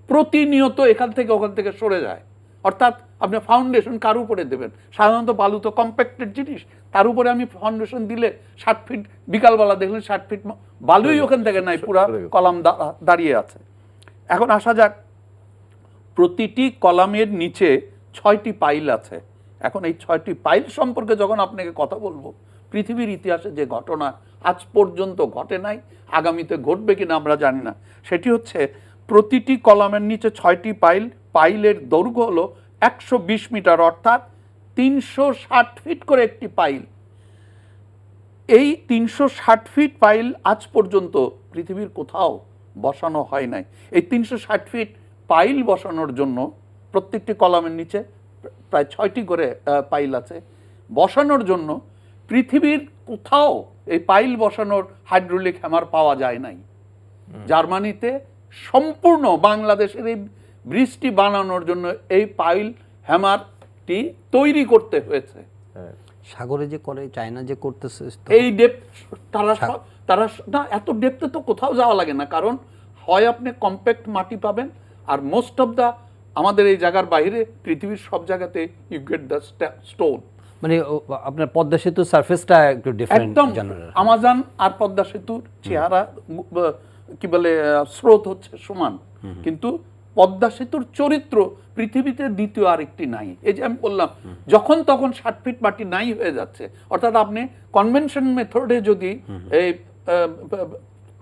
প্রতিনিয়ত এখান থেকে ওখান থেকে সরে যায়। অর্থাৎ আপনি ফাউন্ডেশন কার উপরে দেবেন? সাধারণত বালু তো কম্প্যাক্টেড জিনিস, তার উপরে আমি ফাউন্ডেশন দিলে 60 ফিট, বিকালবেলা দেখলেন 60 ফিট বালুই ওখান থেকে নাই, পুরা কলাম দাঁড়িয়ে আছে। এখন আসা যাক, প্রতিটি কলামের নিচে 6টি পাইল আছে। এখন এই 6টি পাইল সম্পর্কে যখন আপনাকে কথা বলবো, পৃথিবীর ইতিহাসে যে ঘটনা আজ পর্যন্ত ঘটে নাই, আগামীতে ঘটবে কিনা আমরা জানি না, সেটি হচ্ছে প্রতিটি কলামের নিচে 6টি পাইল, পাইলের দৈর্ঘ্য হলো 120 মিটার, অর্থাৎ 360 ফিট করে একটি পাইল। এই 360 ফিট পাইল আজ পর্যন্ত পৃথিবীর কোথাও বসানো হয় নাই। এই 360 ফিট পাইল বসানোর জন্য প্রত্যেকটি কলামের নিচে প্রায় 6টি করে পাইল আছে। বসানোর জন্য পৃথিবীর কোথাও এই পাইল বসানোর হাইড্রোলিক হ্যামার পাওয়া যায় নাই। জার্মানিতে সম্পূর্ণ বাংলাদেশের এই ব্রিজটি বানানোর জন্য এই পাইল হ্যামারটি তৈরি করতে হয়েছে। সাগরে যে করে, চায়না যে করতেছে, এই ডেপথ তারা না, এত ডেপথে তো কোথাও যাওয়া লাগে না, কারণ হয় আপনি কম্প্যাক্ট মাটি পাবেন, আর মোস্ট অফ দা আমাদের এই জায়গার বাইরে পৃথিবীর সব জায়গাতে ইউ গেট দ্য স্টোন। মানে আপনার পদ্মা সেতুর সারফেসটা একটু ডিফারেন্ট। একদম আমাজন আর পদ্মা সেতুর চেহারা কি বলে স্রোত হচ্ছে সমান, কিন্তু পদ্মা সেতুর চরিত্র পৃথিবীতে দ্বিতীয় আরেকটি নাই। এই যে আমি বললাম, যখন তখন 60 ফিট মাটি নাই হয়ে যাচ্ছে। অর্থাৎ আপনি কনভেনশন মেথডে যদি এই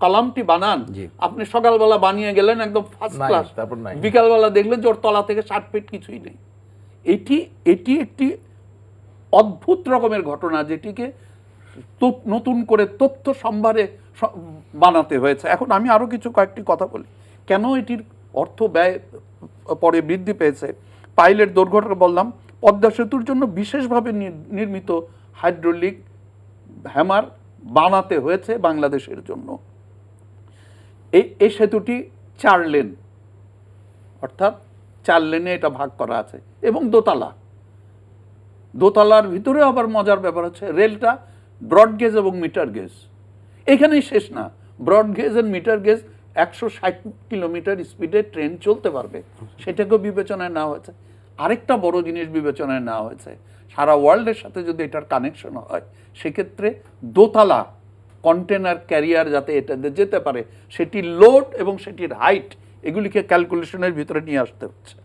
কলামটি বানান, আপনি সকালবেলা বানিয়ে গেলেন একদম ফার্স্ট ক্লাস, বিকালবেলা দেখলেন যে ওর তলা থেকে 60 ফিট কিছুই নেই। এটি একটি অদ্ভুত রকমের ঘটনা, যেটিকে নতুন করে তথ্য সম্ভারে বানাতে হয়েছে। এখন আমি আরো কয়েকটি কথা বলি, কেন এটির অর্থ ব্যয় পরে বৃদ্ধি পেয়েছে। পাইলের দৈর্ঘ্যটা বললাম, পদ্মা সেতুর জন্য বিশেষভাবে নির্মিত হাইড্রোলিক হ্যামার বানাতে হয়েছে বাংলাদেশের জন্য। এই সেতুটি 4 লেন, অর্থাৎ 4 লেনে এটা ভাগ করা আছে, এবং দোতলার ভিতরে আবার মজার ব্যাপার হচ্ছে রেলটা ব্রড গেজ এবং মিটার গেজ। এখানেই শেষ না, broad gauge and metre gauge 160 kilometre স্পিডে ট্রেন চলতে পারবে, সেটাকেও বিবেচনায় নেওয়া হয়েছে। আরেকটা বড় জিনিস বিবেচনায় নেওয়া হয়েছে, সারা ওয়ার্ল্ডের সাথে যদি এটার কানেকশন হয়, সেক্ষেত্রে দোতলা কন্টেনার ক্যারিয়ার যাতে এটাতে যেতে পারে, সেটি লোড এবং সেটির হাইট, এগুলিকে ক্যালকুলেশনের ভিতরে নিয়ে আসতে হচ্ছে।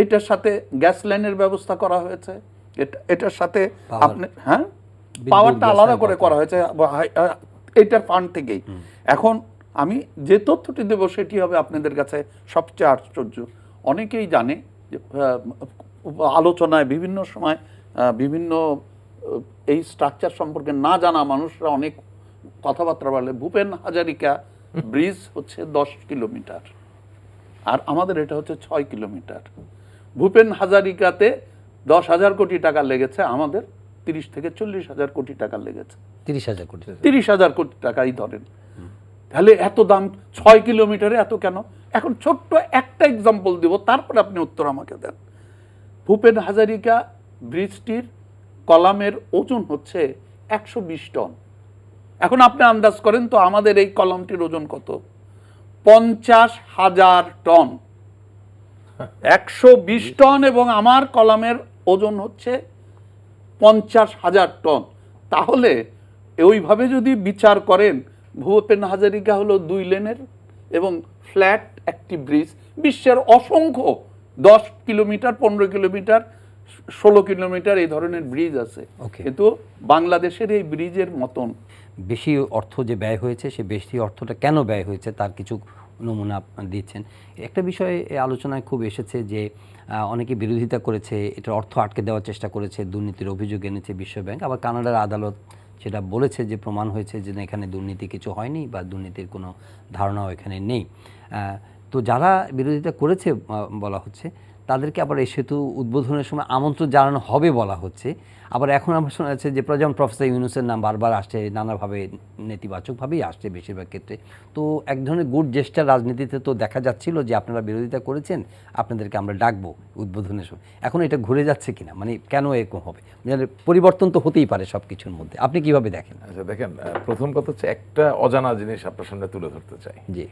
এটার সাথে গ্যাস লাইনের ব্যবস্থা করা হয়েছে, এটার সাথে আপনি পাওয়ারটা আলাদা করে করা হয়েছে এইটার ফান্ড থেকেই। এখন আমি যে তথ্যটি দেব সেটি হবে আপনাদের কাছে সবচেয়ে আশ্চর্য। অনেকেই জানে যে আলোচনায় বিভিন্ন সময় বিভিন্ন এই স্ট্রাকচার সম্পর্কে না জানা মানুষরা অনেক কথাবার্তা বলে। ভূপেন হাজারিকা ব্রিজ হচ্ছে 10 কিলোমিটার, আর আমাদের এটা হচ্ছে 6 কিলোমিটার। ভূপেন হাজারিকাতে 10,000 কোটি টাকা লেগেছে, আমাদের 30 থেকে 40,000 কোটি টাকা লেগেছে। 30,000 কোটি। 30,000 কোটি টাকাই ধরেন, তাহলে এত দাম 6 কিলোমিটারে এত কেন? এখন ছোট্ট একটা এক্সাম্পল দিব, তারপরে আপনি উত্তর আমাকে দেন। ভূপেন হাজারিকা ব্রিজটির কলামের ওজন হচ্ছে 120 টন। এখন আপনি আন্দাজ করেন তো আমাদের এই কলামটির ওজন কত? 50,000 টন। 120 টন এবং আমার কলামের ওজন হচ্ছে 50,000 টন। তাহলে ওইভাবে যদি বিচার করেন, ভূপেন হাজারিকা হলো 2 লেনের এবং ফ্ল্যাট একটি ব্রিজ। বিশ্বের অসংখ্য 10 কিলোমিটার, 15 কিলোমিটার, 16 কিলোমিটার এই ধরনের ব্রিজ আছে, Okay. কিন্তু বাংলাদেশের এই ব্রিজের মতন বেশি অর্থ যে ব্যয় হয়েছে, সে বেশি অর্থটা কেন ব্যয় হয়েছে তার কিছু নমুনা দিচ্ছেন। একটা বিষয়ে আলোচনায় খুব এসেছে যে অনেকে বিরোধিতা করেছে, এটার অর্থ আটকে দেওয়ার চেষ্টা করেছে, দুর্নীতির অভিযোগ এনেছে বিশ্বব্যাংক। আবার কানাডার আদালত সেটা বলেছে যে প্রমাণ হয়েছে যে না, এখানে দুর্নীতি কিছু হয়নি বা দুর্নীতির কোনো ধারণাও এখানে নেই। তো যারা বিরোধিতা করেছে বলা হচ্ছে, তাদেরকে আবার এই সেতু উদ্বোধনের সময় আমন্ত্রণ জানানো হবে বলা হচ্ছে। আবার এখন আমরা শোনা যাচ্ছে যে যেমন প্রফেসর ইউনূসের নাম বারবার আসছে, নানাভাবে নেতিবাচকভাবেই আসছে বেশিরভাগ ক্ষেত্রে। তো এক ধরনের গুড জেস্টার রাজনীতিতে তো দেখা যাচ্ছিল যে আপনারা বিরোধিতা করেছেন, আপনাদেরকে আমরা ডাকবো উদ্বোধনের সময়। এখন এটা ঘুরে যাচ্ছে কিনা, মানে কেন এরকম হবে? মানে পরিবর্তন তো হতেই পারে সব কিছুর মধ্যে, আপনি কিভাবে দেখেন? আচ্ছা দেখেন, প্রথম কথা হচ্ছে একটা অজানা জিনিস আপনার সামনে তুলে ধরতে চাই। জি।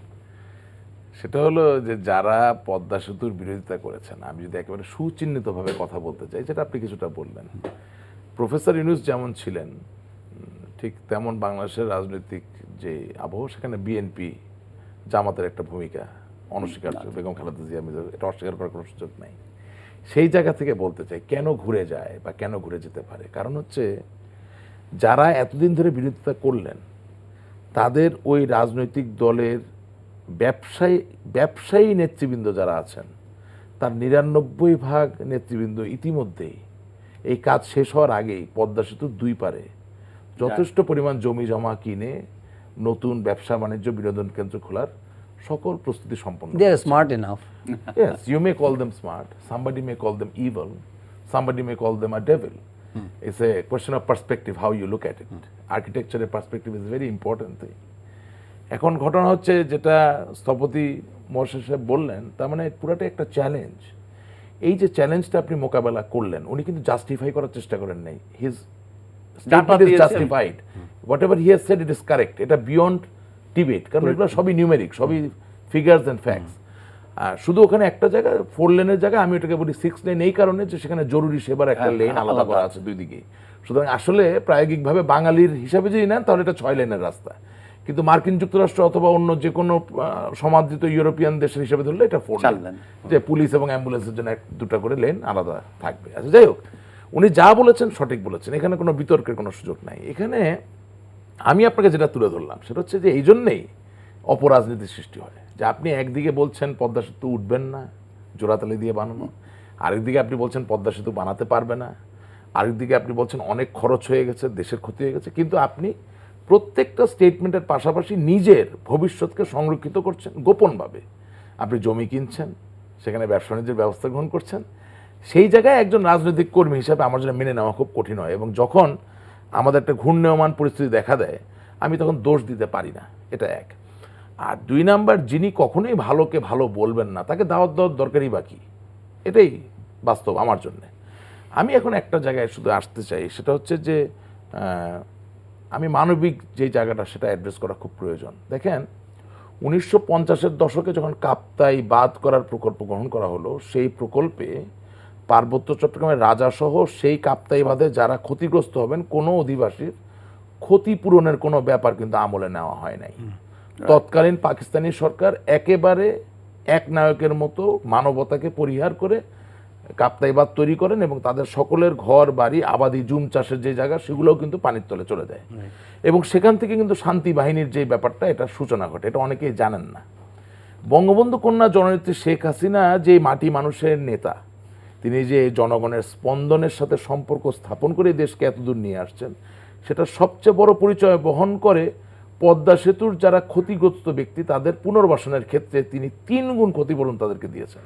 সেটা হলো যে যারা পদ্মা সেতুর বিরোধিতা করেছেন, আমি যদি একেবারে সুচিহ্নিতভাবে কথা বলতে চাই, যেটা আপনি কিছুটা বললেন, প্রফেসর ইউনূস যেমন ছিলেন ঠিক তেমন বাংলাদেশের রাজনৈতিক যে আবহ, সেখানে বিএনপি জামাতের একটা ভূমিকা অনস্বীকার্য। বেগম খালেদা জিয়া মির্জা, এটা অস্বীকার করার কোনো সুযোগ নাই। সেই জায়গা থেকে বলতে চাই কেন ঘুরে যায় বা কেন ঘুরে যেতে পারে। কারণ হচ্ছে যারা এতদিন ধরে বিরোধিতা করলেন, তাদের ওই রাজনৈতিক দলের ব্যবসায়ী নেতৃবৃন্দ যারা আছেন, তার 99% নেতৃবৃন্দ ইতিমধ্যেই এই কাজ শেষ হওয়ার আগেই পদ্মা সেতুর 2 পারে যথেষ্ট পরিমাণ জমি জমা কিনে নতুন ব্যবসা বাণিজ্য বিনোদন কেন্দ্র খোলার সকল প্রস্তুতি সম্পন্ন। They are smart enough. Yes, you may call them smart, somebody may call them evil, somebody may call them a devil. It's a question of perspective, how you look at it. Architecture perspective is a very important thing. এখন ঘটনা হচ্ছে যেটা স্থপতি মহাশয় সাহেব বললেন, তার মানে পুরাটা একটা চ্যালেঞ্জ। এই যে চ্যালেঞ্জটা আপনি মোকাবেলা করলেন, উনি কিন্তু জাস্টিফাই করার চেষ্টা করেন নাই। His statement is justified, what ever he has said it is correct. এটা বিয়ন্ড ডিবেট, কারণ এগুলো সবই নিউমেরিক, সবই ফিগার্স অ্যান্ড ফ্যাক্টস। আর শুধু ওখানে একটা জায়গায় 4 লেনের জায়গায় আমি ওটাকে বলি 6 লেন, এই কারণে যে সেখানে জরুরি সেবার একটা লেন আলাদা করা আছে 2 দিকে। সুতরাং আসলে প্রায়োগিকভাবে বাঙালির হিসাবে যদি নেন তাহলে এটা 6 লেনের রাস্তা, কিন্তু মার্কিন যুক্তরাষ্ট্র অথবা অন্য যে কোনো সমাদৃত ইউরোপিয়ান দেশের হিসেবে ধরলে এটা 4 লেন, যে পুলিশ এবং অ্যাম্বুলেন্সের জন্য 2টা করে লেন আলাদা থাকবে। আচ্ছা যাই হোক, উনি যা বলেছেন সঠিক বলেছেন, এখানে কোনো বিতর্কের কোনো সুযোগ নাই। এখানে আমি আপনাকে যেটা তুলে ধরলাম সেটা হচ্ছে যে এই জন্যেই অপরাজনীতির সৃষ্টি হয়, যে আপনি একদিকে বলছেন পদ্মা সেতু উঠবেন না, জোড়াতালি দিয়ে বানানো, আরেকদিকে আপনি বলছেন পদ্মা সেতু বানাতে পারবে না, আরেকদিকে আপনি বলছেন অনেক খরচ হয়ে গেছে, দেশের ক্ষতি হয়ে গেছে, কিন্তু আপনি প্রত্যেকটা স্টেটমেন্টের পাশাপাশি নিজের ভবিষ্যৎকে সংরক্ষিত করছেন গোপনভাবে। আপনি জমি কিনছেন, সেখানে ব্যবসা বাণিজ্যের ব্যবস্থা গ্রহণ করছেন। সেই জায়গায় একজন রাজনৈতিক কর্মী হিসাবে আমার জন্য মেনে নেওয়া খুব কঠিন হয়, এবং যখন আমাদের একটা ঘূর্ণায়মান পরিস্থিতি দেখা দেয় আমি তখন দোষ দিতে পারি না, এটা এক। আর 2 নাম্বার, যিনি কখনোই ভালোকে ভালো বলবেন না তাকে দাওয়াত দেওয়ার দরকারই বাকি, এটাই বাস্তব আমার জন্যে। আমি এখন একটা জায়গায় শুধু আসতে চাই, সেটা হচ্ছে যে আমি মানবিক যে জায়গাটা সেটা অ্যাড্রেস করা খুব প্রয়োজন। দেখেন, 1950-এর দশকে যখন কাপ্তাই বাঁধ করার প্রকল্প গ্রহণ করা হলো, সেই প্রকল্পে পার্বত্য চট্টগ্রামের রাজাসহ সেই কাপ্তাই বাঁধে যারা ক্ষতিগ্রস্ত হবেন কোনো অধিবাসীর ক্ষতিপূরণের কোনো ব্যাপার কিন্তু আমলে নেওয়া হয় নাই। তৎকালীন পাকিস্তানি সরকার একেবারে এক নায়কের মতো মানবতাকে পরিহার করে কাপ্তাই বাঁধ তৈরি করেন, এবং তাদের সকলের ঘর বাড়ি আবাদি জুম চাষের যে জায়গা সেগুলোও কিন্তু পানির তলে চলে যায়, এবং সেখান থেকে কিন্তু শান্তি বাহিনীর যে ব্যাপারটা এটার সূচনা ঘটে, এটা অনেকেই জানেন না। বঙ্গবন্ধু কন্যা জননেত্রী শেখ হাসিনা যে মাটি মানুষের নেতা, তিনি যে জনগণের স্পন্দনের সাথে সম্পর্ক স্থাপন করে এই দেশকে এতদূর নিয়ে আসছেন, সেটা সবচেয়ে বড় পরিচয় বহন করে পদ্মা সেতুর যারা ক্ষতিগ্রস্ত ব্যক্তি তাদের পুনর্বাসনের ক্ষেত্রে তিনি 3 গুণ ক্ষতিপূরণ তাদেরকে দিয়েছেন।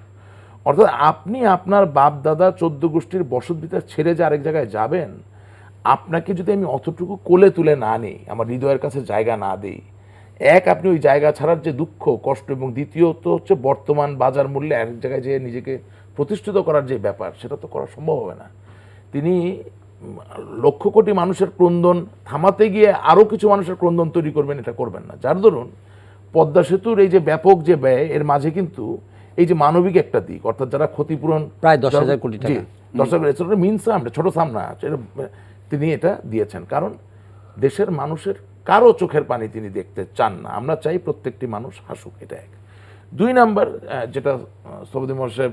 অর্থাৎ আপনি আপনার বাপ দাদা 14 গোষ্ঠীর বসতভিটা ছেড়ে যে আরেক জায়গায় যাবেন, আপনাকে যদি আমি অতটুকু কোলে তুলে না নিই, আমার হৃদয়ের কাছে জায়গা না দিই, আপনি ওই জায়গা ছাড়ার যে দুঃখ কষ্ট, এবং দ্বিতীয়ত হচ্ছে বর্তমান বাজার মূল্যে এক জায়গায় যেয়ে নিজেকে প্রতিষ্ঠিত করার যে ব্যাপার, সেটা তো করা সম্ভব হবে না। তিনি লক্ষ কোটি মানুষের ক্রন্দন থামাতে গিয়ে আরও কিছু মানুষের ক্রন্দন তৈরি করবেন, এটা করবেন না। যার দরুন পদ্মা সেতুর এই যে ব্যাপক যে ব্যয়, এর মাঝে কিন্তু এই যে মানবিক একটা দিক, অর্থাৎ যারা ক্ষতিপূরণ প্রায় 10,000 কোটি টাকা, 10,000 মিন সাম, ছোট সাম না, তিনি এটা দিয়েছেন। কারণ দেশের মানুষের কারো চোখের পানি তিনি দেখতে চান না। আমরা চাই প্রত্যেকটি মানুষ হাসুক, এটা এক। 2 নাম্বার, যেটা স্থপতি মহাশয়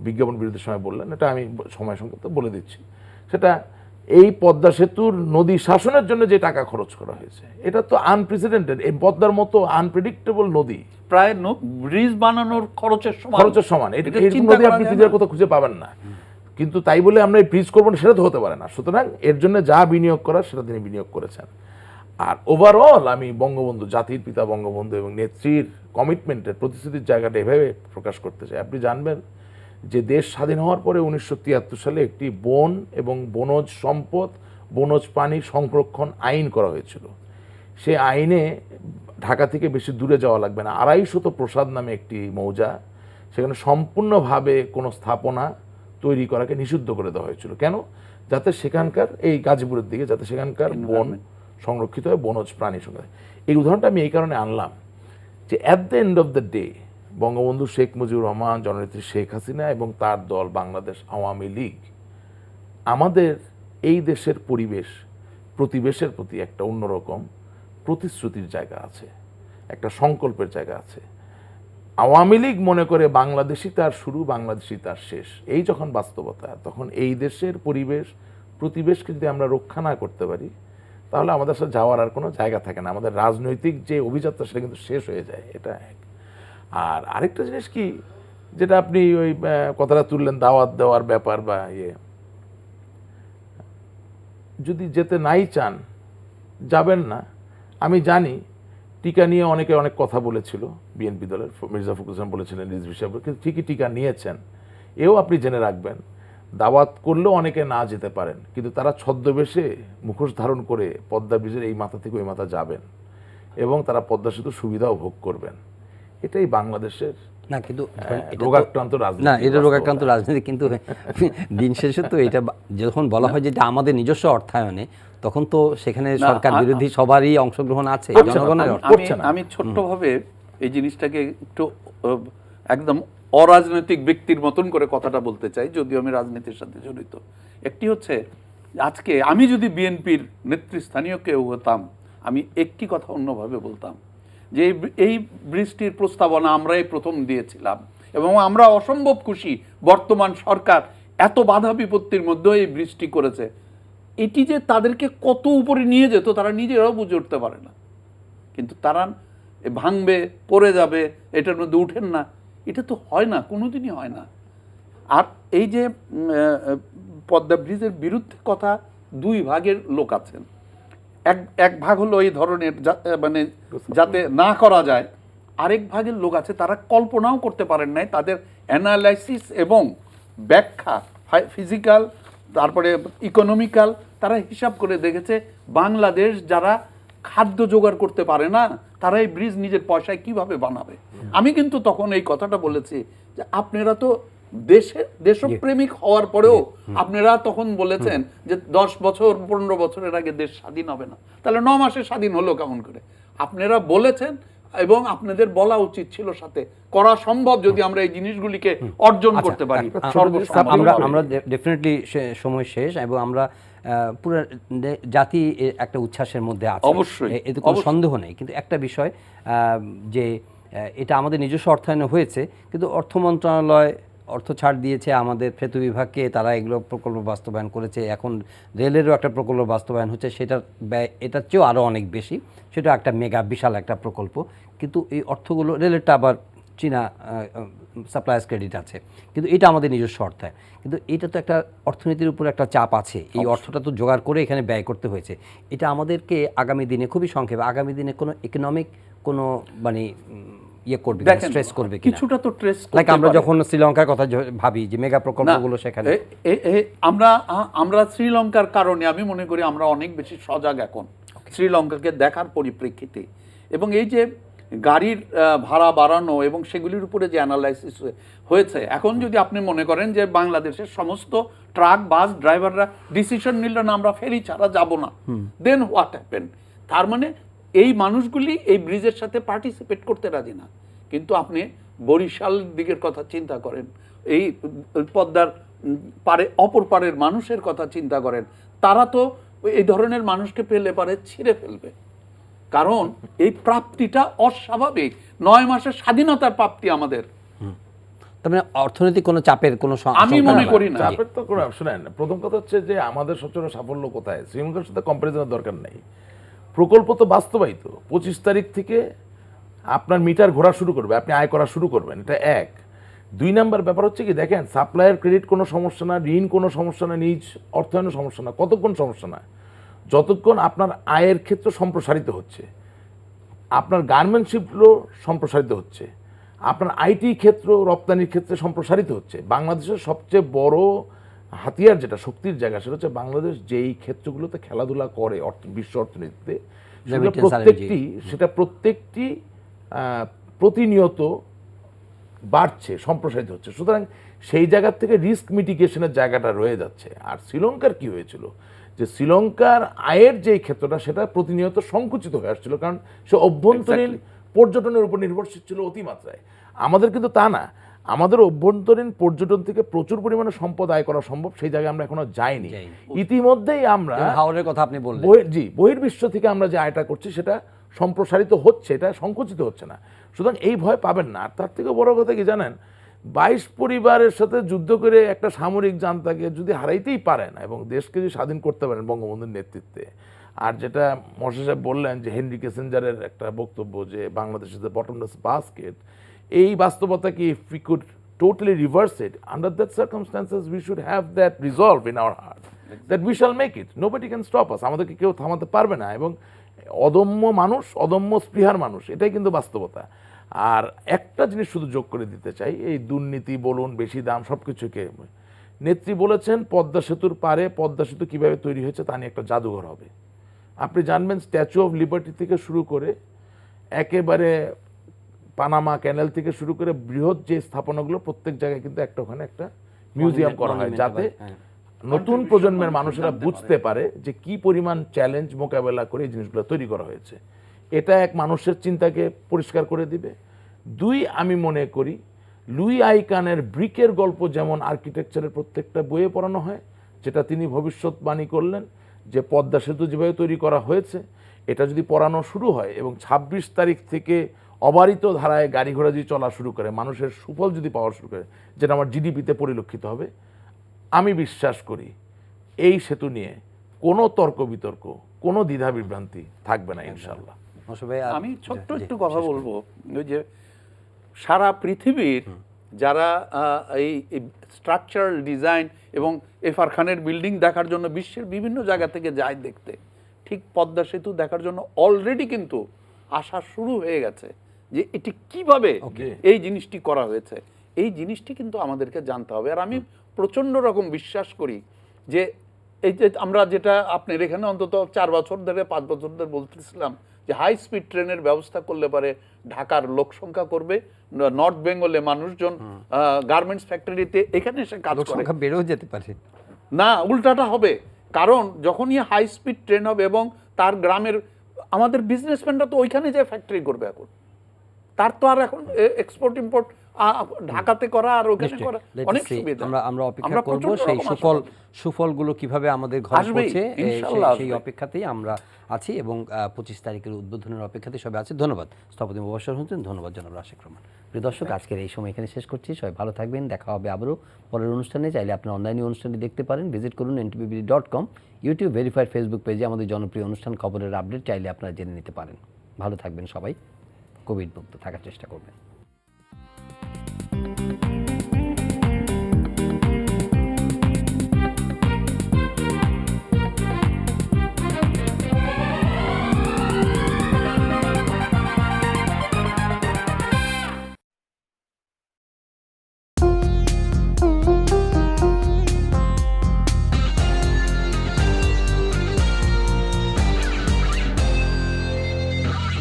বিজ্ঞাপন বিরতির সময় বললেন, এটা আমি সময় সংক্ষেপে বলে দিচ্ছি। সেটা এই পদ্মা সেতুর নদী শাসনের জন্য যে টাকা খরচ করা হয়েছে, এটা তো আনপ্রেসিডেন্টেড। এই পদ্মার মতো আনপ্রেডিক্টেবল নদী প্রায় ব্রিজ বানানোর খরচের সমান। এটা নদী আপনি পৃথিবীর কোথাও খুঁজে পাবেন না। কিন্তু তাই বলে আমরা এই ব্রিজ করবো না, সেটা তো হতে পারে না। সুতরাং এর জন্য যা বিনিয়োগ করার সেটা তিনি বিনিয়োগ করেছেন। আর ওভারঅল আমি বঙ্গবন্ধু, জাতির পিতা বঙ্গবন্ধু এবং নেত্রীর কমিটমেন্টের, প্রতিশ্রুতির জায়গাটা এভাবে প্রকাশ করতে চাই। আপনি জানবেন যে দেশ স্বাধীন হওয়ার পরে 1973 সালে একটি বন এবং বনজ সম্পদ, বনজ প্রাণী সংরক্ষণ আইন করা হয়েছিল। সে আইনে ঢাকা থেকে বেশি দূরে যাওয়া লাগবে না, 250 প্রসাদ নামে একটি মৌজা, সেখানে সম্পূর্ণভাবে কোনো স্থাপনা তৈরি করাকে নিষিদ্ধ করে দেওয়া হয়েছিল। কেন? যাতে সেখানকার, এই গাজীপুরের দিকে, যাতে সেখানকার বন সংরক্ষিত হয়, বনজ প্রাণী সংরক্ষিত। এই উদাহরণটা আমি এই কারণে আনলাম যে at the end of the day Bangabandhu Sheikh Mujibur Rahman, জননেত্রী শেখ হাসিনা এবং তার দল বাংলাদেশ আওয়ামী লীগ আমাদের এই দেশের পরিবেশ, প্রতিবেশের প্রতি একটা অন্যরকম প্রতিশ্রুতির জায়গা আছে, একটা সংকল্পের জায়গা আছে। আওয়ামী লীগ মনে করে বাংলাদেশই তার শুরু, বাংলাদেশই তার শেষ। এই যখন বাস্তবতা, তখন এই দেশের পরিবেশ প্রতিবেশকে যদি আমরা রক্ষা না করতে পারি, তাহলে আমাদের সাথে যাওয়ার আর কোনো জায়গা থাকে না। আমাদের রাজনৈতিক যে অভিযাত্রা, সেটা কিন্তু শেষ হয়ে যায়। এটা এক। আর আরেকটা জিনিস কি, যেটা আপনি ওই কথাটা তুললেন, দাওয়াত দেওয়ার ব্যাপার বা যদি যেতে নাই চান, যাবেন না। আমি জানি টিকা নিয়ে অনেকে অনেক কথা বলেছিল, বিএনপি দলের মির্জা ফখরুল ইসলাম বলেছিলেন রিজভী সাহেব, কিন্তু ঠিকই টিকা নিয়েছেন। এও আপনি জেনে রাখবেন, দাওয়াত করলেও অনেকে না যেতে পারেন, কিন্তু তারা ছদ্মবেশে মুখোশ ধারণ করে পদ্মা ব্রিজের এই মাথা থেকে ওই মাথা যাবেন এবং তারা পদ্মা সেতুর সুবিধাও ভোগ করবেন। এটাই বাংলাদেশের না, কিন্তু রোগাক্রান্ত রাজনীতি। না, এটা রোগাক্রান্ত রাজনীতি, কিন্তু দিন শেষে তো এটা যখন বলা হয় যে এটা আমাদের নিজস্ব অর্থায়নে, তখন তো সেখানে সরকার বিরোধী সবারই অংশগ্রহণ আছে, জনগণের আমি ছোট্টভাবে এই জিনিসটাকে একটু একদম অরাজনৈতিক ব্যক্তির মতন করে কথাটা বলতে চাই, যদিও আমি রাজনীতির সাথে জড়িত। একটি হচ্ছে, আজকে আমি যদি বিএনপির নেতৃস্থানীয় কেউ হতাম, আমি একটি কথা অন্যভাবে বলতাম যে এই ব্রিজটির প্রস্তাবনা আমরাই প্রথম দিয়েছিলাম এবং আমরা অসম্ভব খুশি বর্তমান সরকার এত বাধা বিপত্তির মধ্যেও এই ব্রিজটি করেছে। এটি যে তাদেরকে কত উপরে নিয়ে যেত তারা নিজেরাও বুঝে উঠতে পারে না। কিন্তু তারা ভাঙবে, পড়ে যাবে, এটার মধ্যে উঠেন না, এটা তো হয় না, কোনোদিনই হয় না। আর এই যে পদ্মা ব্রিজের বিরুদ্ধে কথা, 2 ভাগের লোক আছেন। এক ভাগ হলো এই ধরনের, মানে যাতে না করা যায়। আরেক ভাগের লোক আছে, তারা কল্পনাও করতে পারেন নাই, তাদের অ্যানালাইসিস এবং ব্যাখ্যা, ফিজিক্যাল, তারপরে ইকোনমিক্যাল, তারা হিসাব করে দেখেছে বাংলাদেশ যারা খাদ্য জোগাড় করতে পারে না, তারা এই ব্রিজ নিজের পয়সায় কিভাবে বানাবে। আমি কিন্তু তখন এই কথাটা বলেছি যে আপনারা তো দেশপ্রেমিক হওয়ার পরেও আপনারা তখন বলেছেন যে 10 বছর 15 বছরের আগে দেশ স্বাধীন হবে না, তাহলে 9 মাসে স্বাধীন হলো কেমন করে? আপনারা বলেছেন এবং আপনাদের বলা উচিত ছিল, সাথে করা সম্ভব যদি আমরা এই জিনিসগুলিকে অর্জন করতে পারি। আমরা ডেফিনেটলি সময় শেষ, এবং আমরা পুরো জাতি একটা উচ্ছ্বাসের মধ্যে আছে, অবশ্যই, এতে কোনো সন্দেহ নেই। কিন্তু একটা বিষয়, যে এটা আমাদের নিজস্ব অর্থায়নে হয়েছে, কিন্তু অর্থ মন্ত্রণালয় অর্থ ছাড় দিয়েছে আমাদের সেতু বিভাগকে, তারা এগুলো প্রকল্প বাস্তবায়ন করেছে। এখন রেলেরও একটা প্রকল্প বাস্তবায়ন হচ্ছে, সেটার ব্যয় এটার চেয়েও আরও অনেক বেশি, সেটা একটা মেগা বিশাল একটা প্রকল্প। কিন্তু এই অর্থগুলো, রেলেরটা আবার চীনা সাপ্লায়ার্স ক্রেডিট আছে, কিন্তু এটা আমাদের নিজস্ব অর্থায়। কিন্তু এটা তো একটা অর্থনীতির উপর একটা চাপ আছে, এই অর্থটা তো জোগাড় করে এখানে ব্যয় করতে হয়েছে। এটা আমাদেরকে আগামী দিনে, খুবই সংক্ষেপে, আগামী দিনে কোনো ইকোনমিক কোনো মানে ইয়ে করবে, স্ট্রেস করবে কিনা? কিছুটা তো ট্রেস লাইক আমরা যখন শ্রীলঙ্কার কথা ভাবি যে মেগা প্রকল্পগুলো সেখানে, আমরা শ্রীলঙ্কার কারণে আমি মনে করি আমরা অনেক বেশি সজাগ এখন শ্রীলঙ্কাকে দেখার পরিপ্রেক্ষিতে। এবং এই যে গাড়ির ভাড়া বাড়ানো এবং সেগুলির উপরে যে অ্যানালাইসিস হয়েছে, এখন যদি আপনি মনে করেন যে বাংলাদেশের সমস্ত ট্রাক বাস ড্রাইভাররা ডিসিশন নিল না আমরা ফেরি ছাড়া যাব না, দেন হোয়াট হ্যাপেন? তার মানে এই মানুষগুলি এই ব্রিজের সাথে পার্টিসিপেট করতে রাজি না। কিন্তু আপনি বরিশাল দিকের কথা চিন্তা করেন, এই পদ্মার পারে অপর পারের মানুষের কথা চিন্তা করেন, তারা তো এই ধরনের মানুষকে পেলে পারে ছিঁড়ে ফেলবে। কারণ এই প্রাপ্তিটা অস্বাভাবিক, 9 মাসের স্বাধীনতার প্রাপ্তি আমাদের। তার মানে অর্থনৈতিক কোনো চাপের কোনো আমি মনে করি না। চাপের তো কোনো শুনেন, প্রথম কথা হচ্ছে যে আমাদের সবচেয়ে সাফল্য কোথায়? শ্রীলঙ্কার সাথে কম্পারিজনের দরকার নেই, প্রকল্প তো বাস্তবায়িত। 25 তারিখ থেকে আপনার মিটার ঘোরা শুরু করবে, আপনি আয় করা শুরু করবেন, এটা এক। 2 নাম্বার ব্যাপার হচ্ছে কি, দেখেন সাপ্লায়ার ক্রেডিট কোনো সমস্যা না, ঋণ কোনো সমস্যা না, নিজ অর্থায়নের সমস্যা না। কতক্ষণ সমস্যা না? যতক্ষণ আপনার আয়ের ক্ষেত্র সম্প্রসারিত হচ্ছে, আপনার গার্মেন্টস শিল্প সম্প্রসারিত হচ্ছে, আপনার আইটি ক্ষেত্র রপ্তানির ক্ষেত্রে সম্প্রসারিত হচ্ছে। বাংলাদেশের সবচেয়ে বড় হাতিয়ার যেটা শক্তির জায়গা, সেটা হচ্ছে বাংলাদেশ যেই ক্ষেত্রগুলোতে খেলাধুলা করে বিশ্ব অর্থনীতিতে, সেটা প্রত্যেকটি প্রতিনিয়ত বাড়ছে, সম্প্রসারিত হচ্ছে। সুতরাং সেই জায়গা থেকে রিস্ক মিটিগেশনের জায়গাটা রয়ে যাচ্ছে। আর শ্রীলঙ্কার কি হয়েছিল, যে শ্রীলঙ্কার আয়ের যে ক্ষেত্রটা সেটা প্রতিনিয়ত সংকুচিত হয়ে আসছিল, কারণ সে অভ্যন্তরীণ পর্যটনের উপর নির্ভরশীল ছিল অতিমাত্রায়। আমাদের কিন্তু তা না, আমাদের অভ্যন্তরীণ পর্যটন থেকে প্রচুর পরিমাণে সম্পদ আয় করা সম্ভব, সেই জায়গায় আমরা এখনো যাইনি। ইতিমধ্যেই আমরা হাওরের কথা আপনি বললেন, বহির্বিশ্ব থেকে আমরা যে আয়টা করছি সেটা সম্প্রসারিত হচ্ছে, এটা সংকুচিত হচ্ছে না। সুতরাং এই ভয় পাবেন না। আর তার থেকে বড় কথা কি জানেন, 22 পরিবারের সাথে যুদ্ধ করে একটা সামরিক জান্তাকে যদি হারাইতেই পারেন এবং দেশকে যদি স্বাধীন করতে পারেন বঙ্গবন্ধুর নেতৃত্বে, আর যেটা মর্শা সাহেব বললেন যে হেনরি কিসিঞ্জারের একটা বক্তব্য যে Bangladesh is the bottomless basket, এই বাস্তবতা কি if we could totally reverse it, under that circumstances we should have that resolve in our heart that we shall make it, nobody can stop us, আমাদেরকে কেউ থামাতে পারবে না। এবং অদম্য মানুষ, অদম্য স্পৃহার মানুষ, এটাই কিন্তু বাস্তবতা। আর একটা জিনিস শুধু যোগ করে দিতে চাই, এই দুর্নীতি বলুন, বেশি দাম, সব কিছুকে নেত্রী বলেছেন পদ্মা সেতুর পারে পদ্মা সেতু কীভাবে তৈরি হয়েছে তা নিয়ে একটা জাদুঘর হবে। আপনি জানবেন স্ট্যাচু অফ লিবার্টি থেকে শুরু করে একেবারে পানামা ক্যানেল থেকে শুরু করে বৃহৎ যে স্থাপনাগুলো, প্রত্যেক জায়গায় কিন্তু একটা ওখানে একটা মিউজিয়াম করা হয়, যাতে নতুন প্রজন্মের মানুষেরা বুঝতে পারে যে কি পরিমাণ চ্যালেঞ্জ মোকাবেলা করে এই জিনিসগুলো তৈরি করা হয়েছে। এটা এক মানুষের চিন্তাকে পরিষ্কার করে দিবে। 2, আমি মনে করি লুই আইকানের ব্রিকের গল্প যেমন আর্কিটেকচারের প্রত্যেকটা বইয়ে পড়ানো হয়, যেটা তিনি ভবিষ্যৎবাণী করলেন যে পদ্মা সেতু যেভাবে তৈরি করা হয়েছে এটা যদি পড়ানো শুরু হয় এবং 26 তারিখ থেকে অবারিত ধারায় গাড়ি ঘোড়া যদি চলা শুরু করে, মানুষের সুফল যদি পাওয়া শুরু করে, যেটা আমার জিডিপিতে পরিলক্ষিত হবে, আমি বিশ্বাস করি এই সেতু নিয়ে কোনো তর্ক বিতর্ক, কোনো দ্বিধা বিভ্রান্তি থাকবে না ইনশাআল্লাহ। আমি ছোট্ট একটু কথা বলবো, ওই যে সারা পৃথিবীর যারা এই স্ট্রাকচারাল ডিজাইন এবং এফআর খানের বিল্ডিং দেখার জন্য বিশ্বের বিভিন্ন জায়গা থেকে যায় দেখতে, ঠিক পদ্মা সেতু দেখার জন্য অলরেডি কিন্তু আসা শুরু হয়ে গেছে যে এটি কিভাবে এই জিনিসটি করা হয়েছে। এই জিনিসটি কিন্তু আমাদেরকে জানতে হবে। আর আমি প্রচণ্ড রকম বিশ্বাস করি যে এই যে আমরা যেটা আপনার এখানে অন্তত 4 বছর ধরে 5 বছর ধরে বলতেছিলাম যে হাই স্পিড ট্রেনের ব্যবস্থা করলে পারে ঢাকার লোক সংখ্যা করবে, নর্থ বেঙ্গলে মানুষজন গার্মেন্টস ফ্যাক্টরিতে এখানে এসে কাজ করে, বেড়েও যেতে পারে না উল্টাটা হবে। কারণ যখনই হাই স্পিড ট্রেন হবে এবং তার গ্রামের আমাদের বিজনেসম্যানরা তো ওইখানে যে ফ্যাক্টরি করবে, এখন তার তো আর এখন এক্সপোর্ট ইম্পোর্ট ঢাকাতে করা আর ওখানে করা অনেক সুবিধা। আমরা অপেক্ষা করব সেই সুফলগুলো কিভাবে আমাদের ঘরে পৌঁছে, সেই অপেক্ষাতেই আমরা আছি এবং 25 তারিখের উদ্বোধনের অপেক্ষাতে সবাই আছে। ধন্যবাদ স্থপতি মুবাশশির হোসেন, ধন্যবাদ জনাব রাশেক রহমান। প্রিয় দর্শক, আজকের এই সময় এখানে শেষ করছি। সবাই ভালো থাকবেন, দেখা হবে আবারও পরের অনুষ্ঠানে। চাইলে আপনার অনলাইনে অনুষ্ঠানটি দেখতে পারেন, ভিজিট করুন ntbb.com, ইউটিউব ভেরিফাইড ফেসবুক পেজে আমাদের জনপ্রিয় অনুষ্ঠান খবরের আপডেট চাইলে আপনারা জেনে নিতে পারেন। ভালো থাকবেন সবাই, কোভিড মুক্ত থাকার চেষ্টা করবেন।